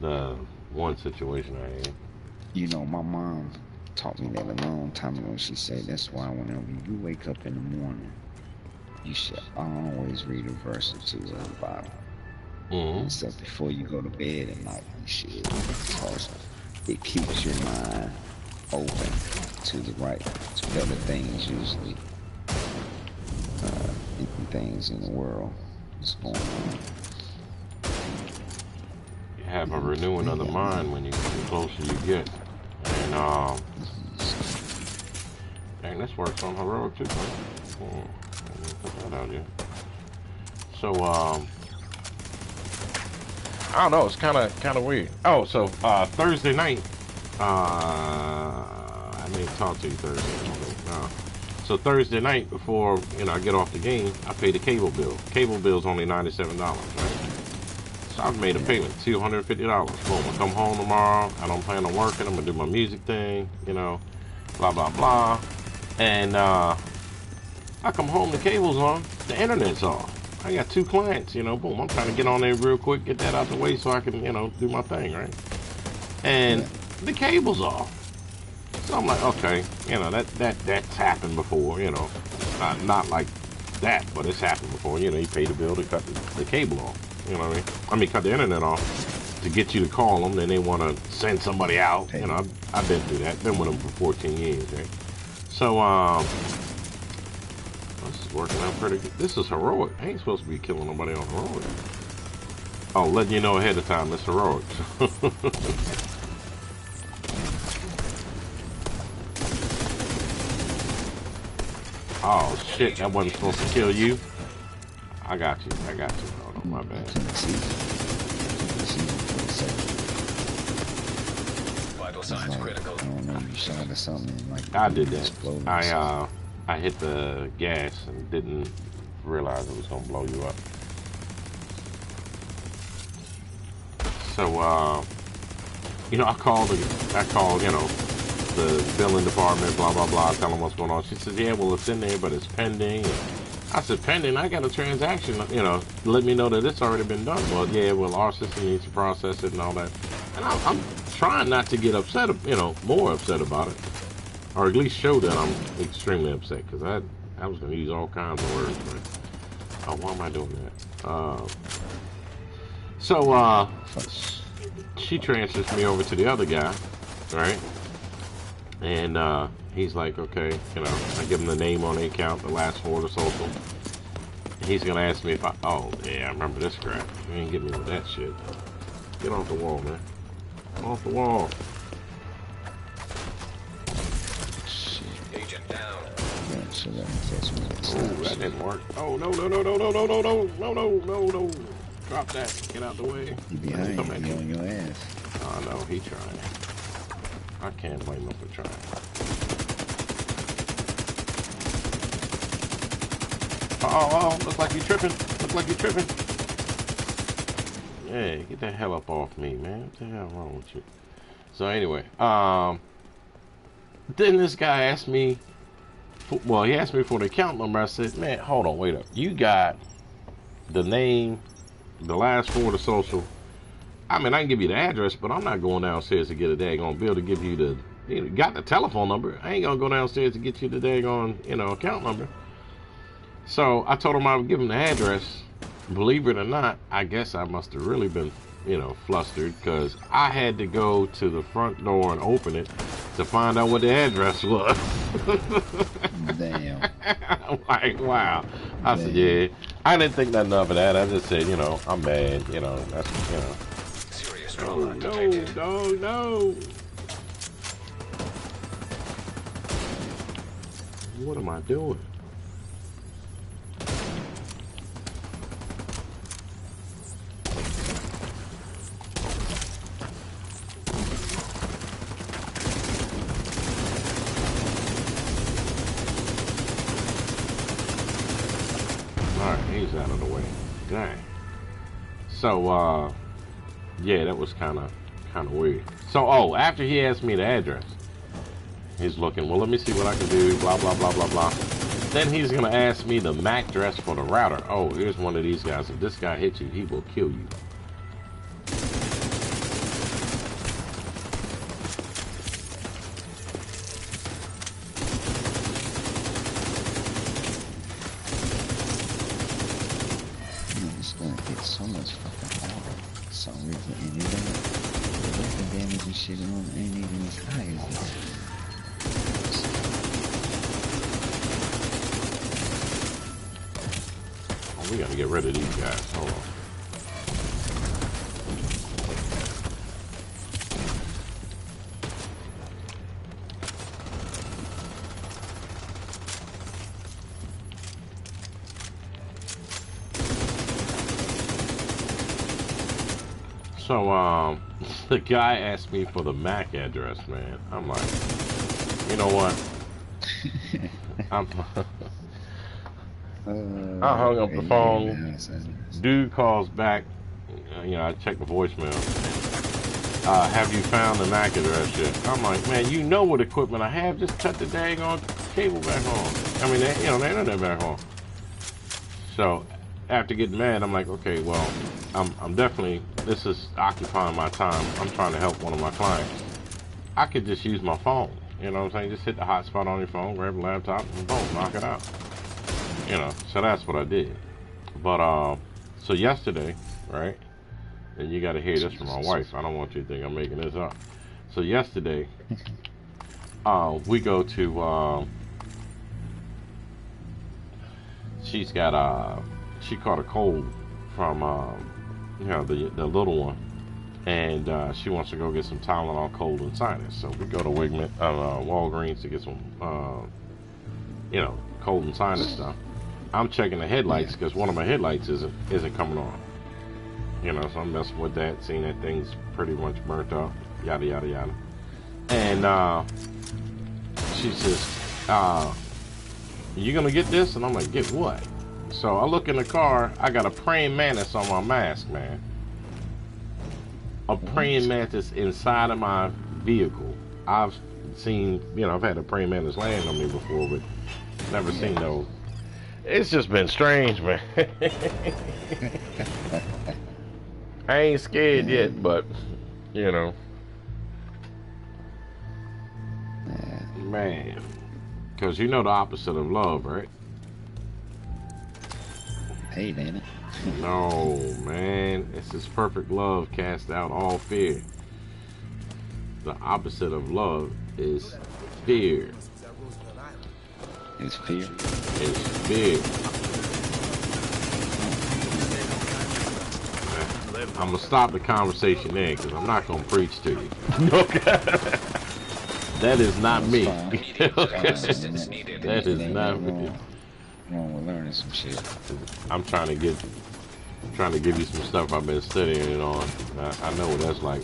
the one situation I had. You know, my mom taught me that a long time ago. She said that's why whenever you wake up in the morning, you should always read a verse or 2 of the Bible. And stuff before you go to bed at night. You should, because it keeps your mind open to the to better things usually. Things in the world is going on. have a renewing of the mind when the closer you get. And dang, this works on heroic too, huh? Let me put that out here. So I don't know, it's kinda weird. Oh, so Thursday night, I may talk to you Thursday morning. So Thursday night before, you know, I get off the game, I pay the cable bill. Cable bill's only $97, right? So I've made a payment, $250. Boom, I come home tomorrow, I don't plan on working, I'm gonna do my music thing, you know, blah blah blah. And I come home, the cable's on, the internet's off. I got 2 clients, you know, boom, I'm trying to get on there real quick, get that out the way so I can, you know, do my thing, right? And the cable's off. So I'm like, okay, you know, that's happened before, you know, not like that, but it's happened before. You know, you pay the bill to cut the cable off, you know what I mean? Cut the internet off to get you to call them, then they want to send somebody out. You know, I've been through that, been with them for 14 years, right? So, this is working out pretty good. This is heroic. I ain't supposed to be killing nobody on heroic. Oh, letting you know ahead of time, it's heroic. Oh shit, that wasn't supposed to kill you. I got you. Oh, no, my bad. Vital signs critical. I don't know, you shot or something. Like, I did that. I hit the gas and didn't realize it was gonna blow you up. So you know, I called, you know, the billing department, blah blah blah, tell them what's going on. She says, yeah, well, it's in there, but it's pending. And I said, pending? I got a transaction, you know, let me know that it's already been done. Well, yeah, well, our system needs to process it and all that. And I'm trying not to get upset, you know, more upset about it, or at least show that I'm extremely upset, because I was going to use all kinds of words, but why am I doing that? So she transfers me over to the other guy, right? And he's like, okay, you know, I give him the name on the account, the last 4 of the social. And he's gonna ask me if oh yeah, I remember this crap. You ain't getting me with that shit. Get off the wall, man. Off the wall. Agent down. Oh, that didn't work. Oh no. Drop that. Get out the way. You behind, you on your ass. Oh no, he trying. I can't blame him for trying. Oh, look like you tripping. Hey, get the hell up off me, man. What the hell wrong with you? So anyway, then this guy asked me, he asked me for the account number. I said, man, hold on, wait up. You got the name, the last 4 of the social. I mean, I can give you the address, but I'm not going downstairs to get a daggone bill to give you the, you know, got the telephone number. I ain't gonna go downstairs to get you the daggone, you know, account number. So I told him I would give him the address. Believe it or not, I guess I must have really been, you know, flustered, because I had to go to the front door and open it to find out what the address was. Damn. I'm like, wow. I said, yeah. I didn't think nothing of that. I just said, you know, I'm mad. You know, that's, you know. Serious No. What am I doing? Alright, he's out of the way. Dang. So, yeah, that was kind of weird. So, after he asked me the address, he's looking, well, let me see what I can do, blah, blah, blah, blah, blah. Then he's going to ask me the MAC address for the router. Oh, here's one of these guys. If this guy hits you, he will kill you. It's gonna hit so much fucking harder for some reason, and the weapon damage and shit on ain't even as high as this. Oh, we got to get rid of these guys. Hold on. So, the guy asked me for the MAC address, man. I'm like, you know what? I'm, I hung up the phone. Dude calls back. You know, I check the voicemail. Have you found the MAC address yet? I'm like, man, you know what equipment I have. Just cut the daggone cable back on. I mean, you know, the internet back on. So, after getting mad, I'm like, okay, well, I'm definitely, this is occupying my time. I'm trying to help one of my clients. I could just use my phone. You know what I'm saying? Just hit the hotspot on your phone, grab a laptop, and boom, knock it out. You know, so that's what I did. But, so yesterday, right? And you got to hear this from my wife. I don't want you to think I'm making this up. So yesterday, we go to, she's got, she caught a cold from, you know, the little one. And she wants to go get some Tylenol cold and sinus. So we go to Walgreens to get some, you know, cold and sinus stuff. I'm checking the headlights because one of my headlights isn't coming on. You know, so I'm messing with that, seeing that thing's pretty much burnt up, yada, yada, yada. And she says, you gonna get this? And I'm like, get what? So I look in the car, I got a praying mantis on my mask, man. A praying mantis inside of my vehicle. I've seen, you know, I've had a praying mantis land on me before, but never seen those. It's just been strange, man. I ain't scared yet, but, you know. Man. Because you know the opposite of love, right? Hate, ain't it? No, man. It's this perfect love cast out all fear. The opposite of love is fear. It's fear? It's fear. I'm going to stop the conversation there because I'm not going to preach to you. Okay. That is not me. That is not me. We're learning some shit. I'm trying to give you some stuff I've been studying on. I know what that's like.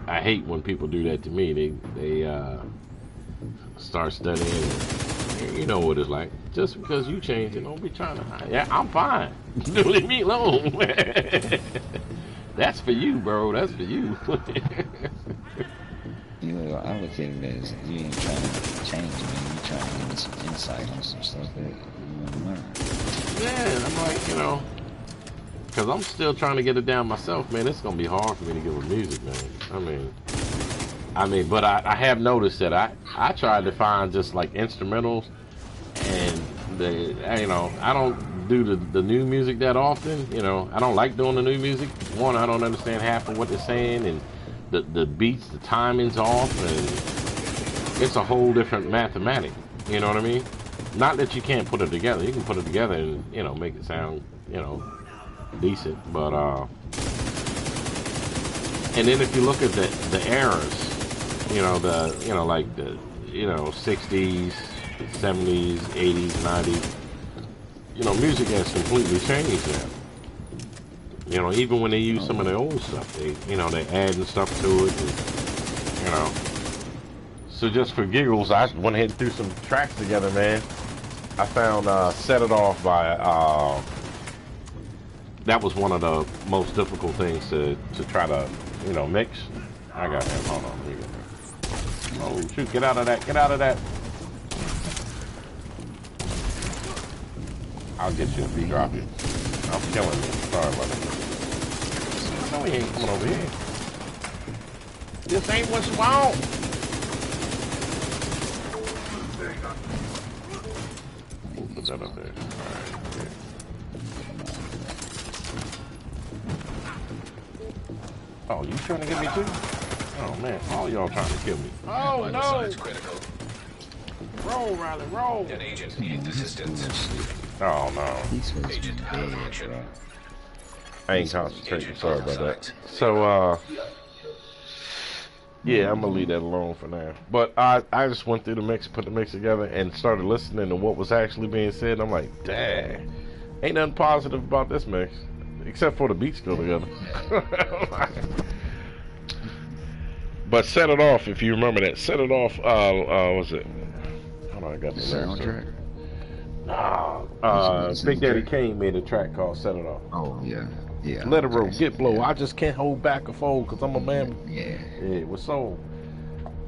I hate when people do that to me. They start studying. And you know what it's like. Just because you change it, don't be trying to hide. Yeah, I'm fine. Leave me alone. That's for you, bro. That's for you. You know, I would think that you ain't trying to change, man. You're trying to give me some insight on some stuff that you want to learn. Yeah, I'm like, you know, because I'm still trying to get it down myself, man. It's going to be hard for me to get with music, man. I mean, but I have noticed that I tried to find just like instrumentals, and you know, I don't do the new music that often. You know, I don't like doing the new music. One, I don't understand half of what they're saying, and the beats, the timing's off, and it's a whole different mathematic. You know what I mean? Not that you can't put it together. You can put it together and, you know, make it sound, you know, decent. But and then if you look at the eras, you know, like the 60s, 70s, 80s, 90s, you know, music has completely changed now. You know, even when they use some of their old stuff, they're adding stuff to it, and, you know. So just for giggles, I went ahead and threw some tracks together, man. I found Set It Off by, that was one of the most difficult things to try to, you know, mix. I got him, hold on, let me get there. Oh, shoot, get out of that. I'll get you if you drop it. I'm killing you, sorry about that. No, he ain't coming over here. This ain't what you want. We'll put that up there. Alright. Oh, you trying to get me too? Oh man, all y'all trying to kill me. Oh no! Roll, Riley, roll! An agent needs assistance. Oh no. He's supposed to be Agent out of dead, action. bro. I ain't concentrating, sorry about that. So, yeah, I'm gonna leave that alone for now. But I just went through the mix, put the mix together, and started listening to what was actually being said. I'm like, dang, Ain't nothing positive about this mix, except for the beats still together. But Set It Off, if you remember that. Set It Off, was it? Hold on, I got the soundtrack. Big Daddy Kane made a track called Set It Off. Oh yeah, yeah. Literal, get blow. Yeah. I just can't hold back a fold because I'm a man. Yeah. Yeah, with soul.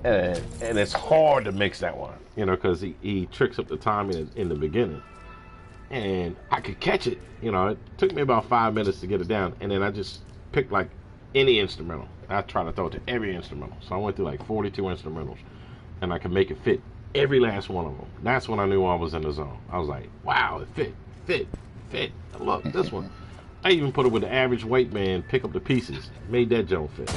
And it's hard to mix that one, you know, because he tricks up the timing in the beginning. And I could catch it, you know. It took me about 5 minutes to get it down, and then I just picked like any instrumental. I tried to throw it to every instrumental. So I went through like 42 instrumentals, and I could make it fit every last one of them. That's when I knew I was in the zone. I was like, wow, it fit. Look, this one. I even put it with the average white man, pick up the pieces. Made that jump fit.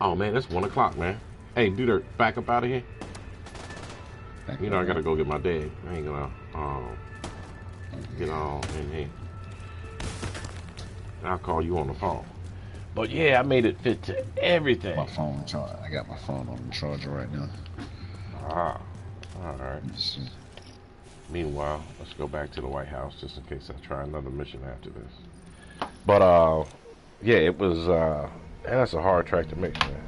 Oh man, it's 1 o'clock, man. Hey, dude, back up out of here. You know I gotta go get my dad. I ain't gonna get all in here. I'll call you on the phone. But yeah, I made it fit to everything. My phone charge. I got my phone on the charger right now. Ah, all right. Meanwhile, let's go back to the White House just in case I try another mission after this. But yeah, it was. That's a hard track to mix, man.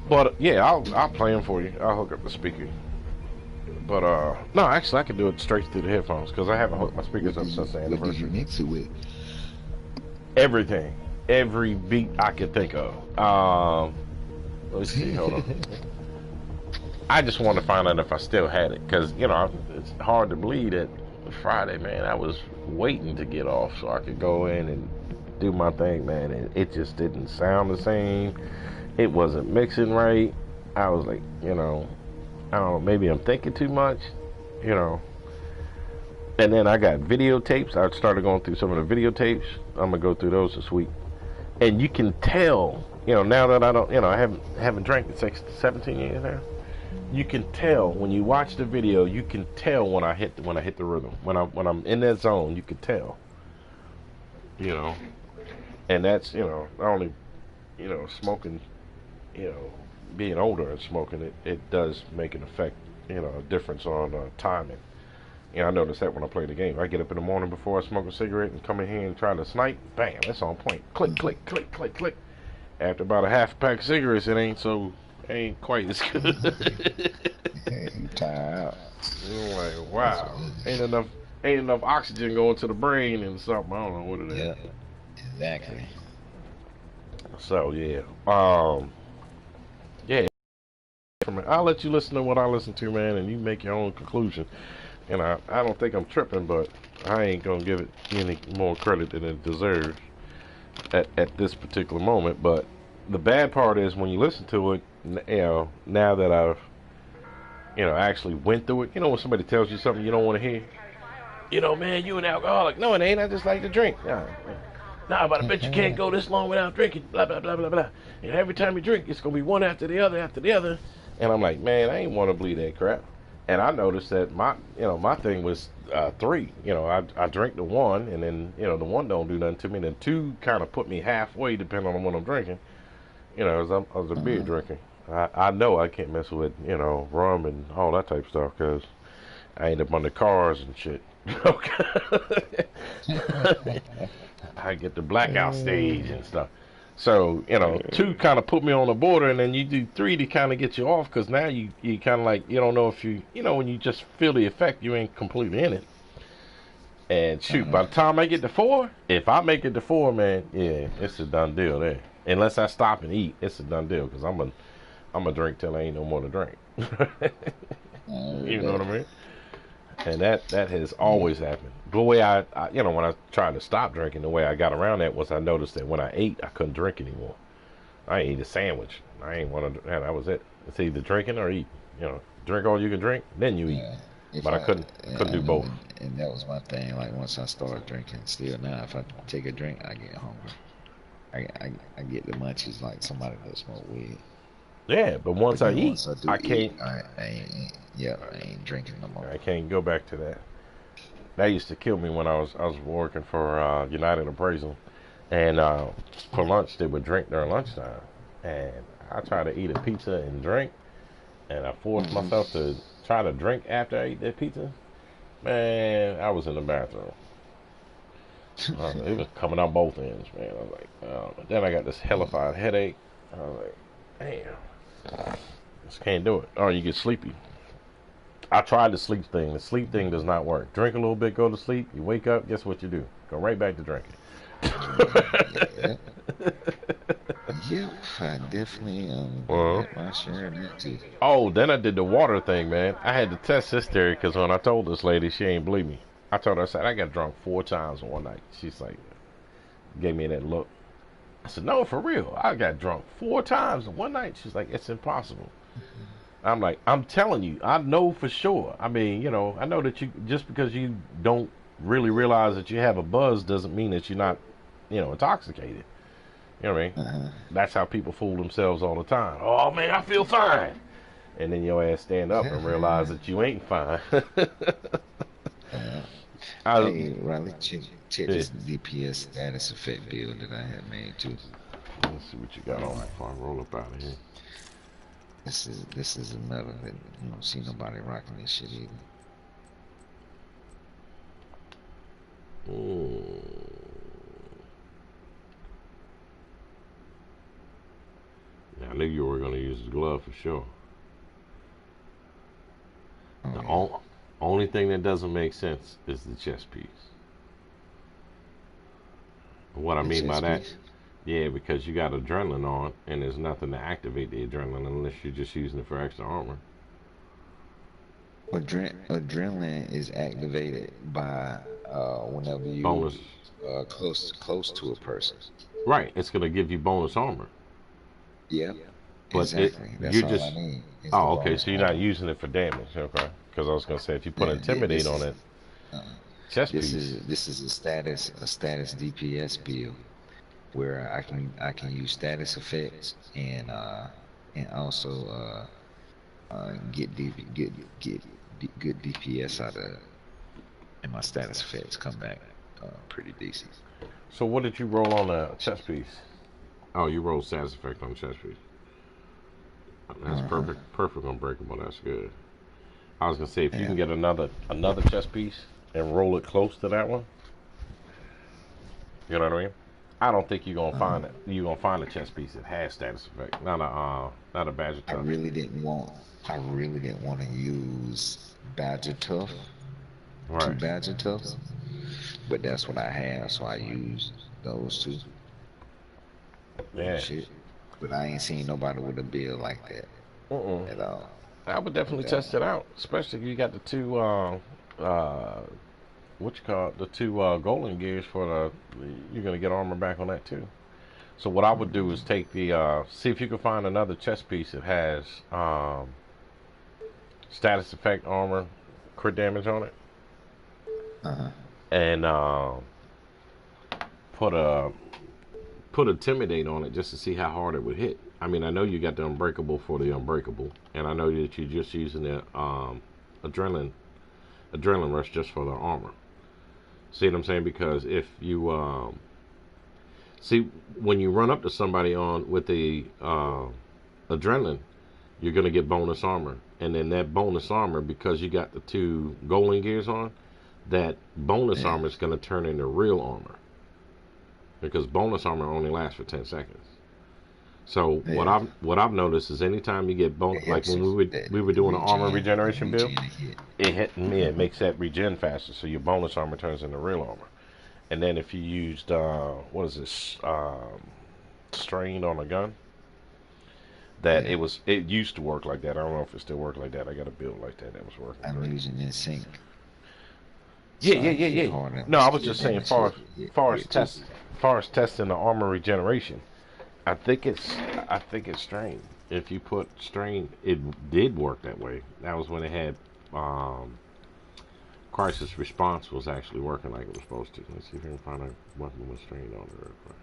But yeah, I'll play them for you. I'll hook up the speaker. But no, actually, I can do it straight through the headphones because I haven't hooked my speakers up since the anniversary. What did you mix it with? Everything, every beat I could think of. Let me see. Hold on. I just wanted to find out if I still had it because you know it's hard to believe that Friday, man. I was waiting to get off so I could go in and do my thing, man. And it just didn't sound the same. It wasn't mixing right. I was like, you know, I don't know, maybe I'm thinking too much, you know. And then I got videotapes. I started going through some of the videotapes. I'm gonna go through those this week. And you can tell, you know, now that I don't, you know, I haven't drank in 17 years now. You can tell when you watch the video. You can tell when I hit the rhythm. When I'm in that zone, you can tell. You know, and that's, you know, not only, you know, smoking, you know, being older and smoking, it does make an effect, you know, a difference on timing. You know, I notice that when I play the game. I get up in the morning before I smoke a cigarette and come in here and try to snipe. Bam, that's on point. Click, click, click, click, click. After about a half pack of cigarettes, it ain't quite as good. You tire out. I'm like, wow, ain't enough oxygen going to the brain and something. I don't know what it is. Yeah, exactly. So yeah, yeah. I'll let you listen to what I listen to, man, and you make your own conclusion. And I don't think I'm tripping, but I ain't gonna give it any more credit than it deserves at this particular moment. But the bad part is when you listen to it, you know, now that I've, you know, actually went through it. You know, when somebody tells you something you don't want to hear. You know, man, you an alcoholic. No, it ain't. I just like to drink. Nah, but I bet you can't go this long without drinking. Blah, blah, blah, blah, blah. And every time you drink, it's going to be one after the other, after the other. And I'm like, man, I ain't want to believe that crap. And I noticed that my thing was 3. You know, I drink the 1, and then, you know, the 1 don't do nothing to me. And then 2 kind of put me halfway, depending on what I'm drinking. You know, I was a beer drinker. I know I can't mess with, you know, rum and all that type of stuff because I end up under cars and shit. I get the blackout stage and stuff. So, you know, 2 kind of put me on the border, and then you do 3 to kind of get you off because now you kind of like, you don't know if you know, when you just feel the effect, you ain't completely in it. And shoot, by the time I get to 4, if I make it to 4, man, yeah, it's a done deal there. Unless I stop and eat, it's a done deal because I'm a drink till I ain't no more to drink. You know what I mean? And that has always happened. The way I you know, when I tried to stop drinking, the way I got around that was I noticed that when I ate, I couldn't drink anymore. I ate a sandwich. I ain't want to. That was it. It's either drinking or eat. You know, drink all you can drink, then you eat. But I couldn't do both. And that was my thing. Like once I started drinking, still now, if I take a drink, I get hungry. I get the munchies like somebody that smoke weed. Yeah, but once I eat, I can't. I ain't drinking no more. I can't go back to that. That used to kill me when I was working for United Appraisal, and for lunch they would drink during lunchtime, and I tried to eat a pizza and drink, and I forced myself to try to drink after I ate that pizza. Man, I was in the bathroom. It was coming out both ends, man. I was like, oh. Then I got this hellified headache. I was like, damn, just can't do it. Or you get sleepy. I tried the sleep thing. The sleep thing does not work. Drink a little bit, go to sleep. You wake up, guess what you do? Go right back to drinking. Yeah. Yep, I definitely Uh-huh. had my share of that too. Oh, then I did the water thing, man. I had to test this theory because when I told this lady, she ain't believe me. I told her, I said, I got drunk 4 times in one night. She's like, gave me that look. I said, no, for real. I got drunk 4 times in one night. She's like, it's impossible. I'm like, I'm telling you, I know for sure. I mean, I know that you, just because you don't really realize that you have a buzz doesn't mean that you're not, intoxicated. You know what I mean? That's how people fool themselves all the time. Oh, man, I feel fine. And then your ass stand up and realize that you ain't fine. Hey, Riley, check this DPS status effect build that I had made too. Let's see what you got on before I roll up out of here. This is another that you don't see nobody rocking this shit either. Yeah, I knew you were going to use the glove for sure. Oh, The yeah. only thing that doesn't make sense is the chest piece. What I The mean by chest that, piece? yeah, because you got adrenaline on, and there's nothing to activate the adrenaline unless you're just using it for extra armor. Adrenaline is activated by whenever you Bonus, close to a person. right? It's gonna give you bonus armor, Yep, but exactly. That's you're all I just. need. Is the Oh, okay. bonus So you're not armor. using it for damage, okay? Because I was gonna say if you put Yeah, intimidate on it, uh, chest piece. this is a status DPS build where I can use status effects and also get good DPS out of it, and my status effects come back pretty decent. So what did you roll on the chest piece? Oh, you rolled status effect on the chest piece. That's Uh-huh. perfect unbreakable. That's good. I was gonna say if you Yeah. can get another chest piece and roll it close to that one, you know what I mean? I don't think you're gonna Uh-huh. find it. You're gonna find a chest piece that has status effect, not a badger I tough. really didn't want I really didn't want to use Badger Tough, two Right. Badger Toughs, but that's what I have, so I used those two. Yeah. Shit. But I ain't seen nobody with a build like that Mm-mm. at all. I would definitely But test it out, especially if you got the two what you call it, the two golden gears for you're gonna get armor back on that too. So what I would do is take the see if you can find another chest piece that has status effect armor, crit damage on it, uh-huh. and put a put intimidate on it just to see how hard it would hit. I mean, I know you got the unbreakable for the unbreakable, and I know that you're just using the adrenaline rush just for the armor. See what I'm saying? Because if you see when you run up to somebody on with the adrenaline, you're gonna get bonus armor, and then that bonus armor, because you got the two golden gears on, that bonus Yeah. armor is gonna turn into real armor because bonus armor only lasts for 10 seconds. So Yeah. what I've noticed is anytime you get It bonus, like helps when it we were doing an armor the regeneration build, regen hit. it hit me. It makes that regen faster, so your bonus armor turns into real armor. And then if you used what is this strain on a gun, that Yeah. it used to work like that. I don't know if it still works like that. I got a build like that was working I'm great. using in sync. Yeah, So yeah, I yeah, can hit yeah. harder and No, my I was skill just saying, damage hit too. far as testing the armor regeneration, I think it's strain. If you put strain, it did work that way. That was when it had crisis response was actually working like it was supposed to. Let's see if we can find a weapon with strain on it real quick.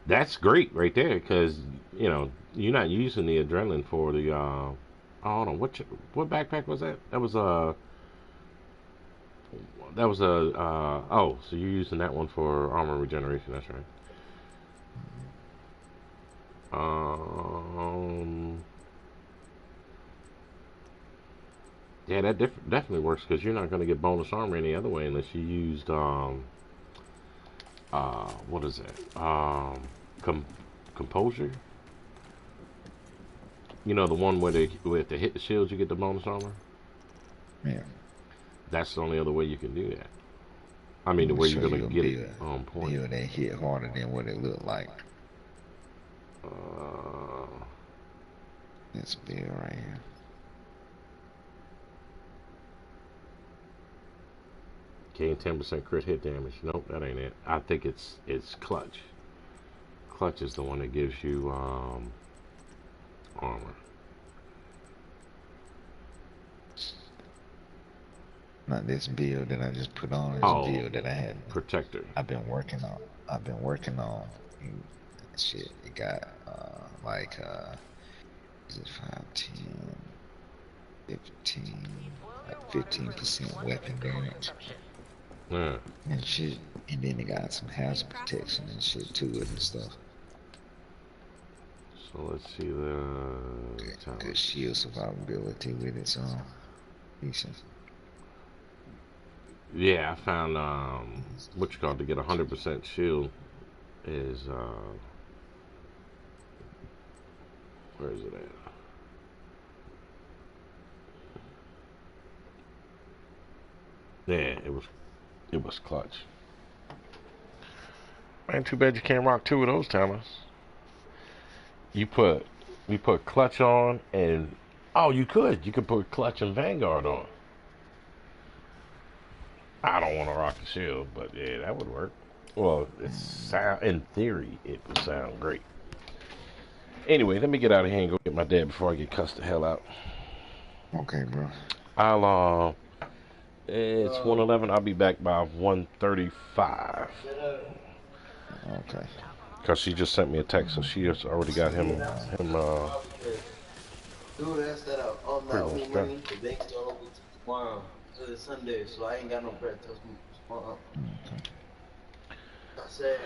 That's great right there because you're not using the adrenaline for the. Oh, hold on, what backpack was that? That was a. Oh, so you're using that one for armor regeneration. That's right. Um, Yeah, that definitely works because you're not going to get bonus armor any other way unless you used what is that? Com composure. You know the one where they hit the shields you get the bonus armor. Yeah. That's the only other way you can do that. I mean, I'm the gonna way you're show gonna you a get it build. on point. Build that hit harder than what it looked like. Uh, This build right here. Gain 10% crit hit damage. Nope, that ain't it. I think it's clutch. Clutch is the one that gives you armor. Not this build that I just put on. This Oh, build that I had. protector. I've been working on. I've been working on. Shit, it got like is it 5, 10, 15, like 15% weapon damage Yeah. and shit, and then it got some hazard protection and shit to it and stuff. So let's see the Good shield survivability with it, so decent. Yeah, I found what you call it, to get 100% shield is where is it at? Yeah, it was clutch. Man, too bad you can't rock two of those talents. You put clutch on and oh, you could put clutch and vanguard on. I don't want to rock the shield, but yeah, that would work. Well, in theory, it would sound great. Anyway, let me get out of here and go get my dad before I get cussed the hell out. Okay, bro. I'll it's 1:11. I'll be back by 1:35. Okay. Cause she just sent me a text, so she has already got him Dude, that's that I'm pretty not much with done. money. The bank's gonna open tomorrow. So it's Sunday, so I ain't got no bread till tomorrow. Okay. I said,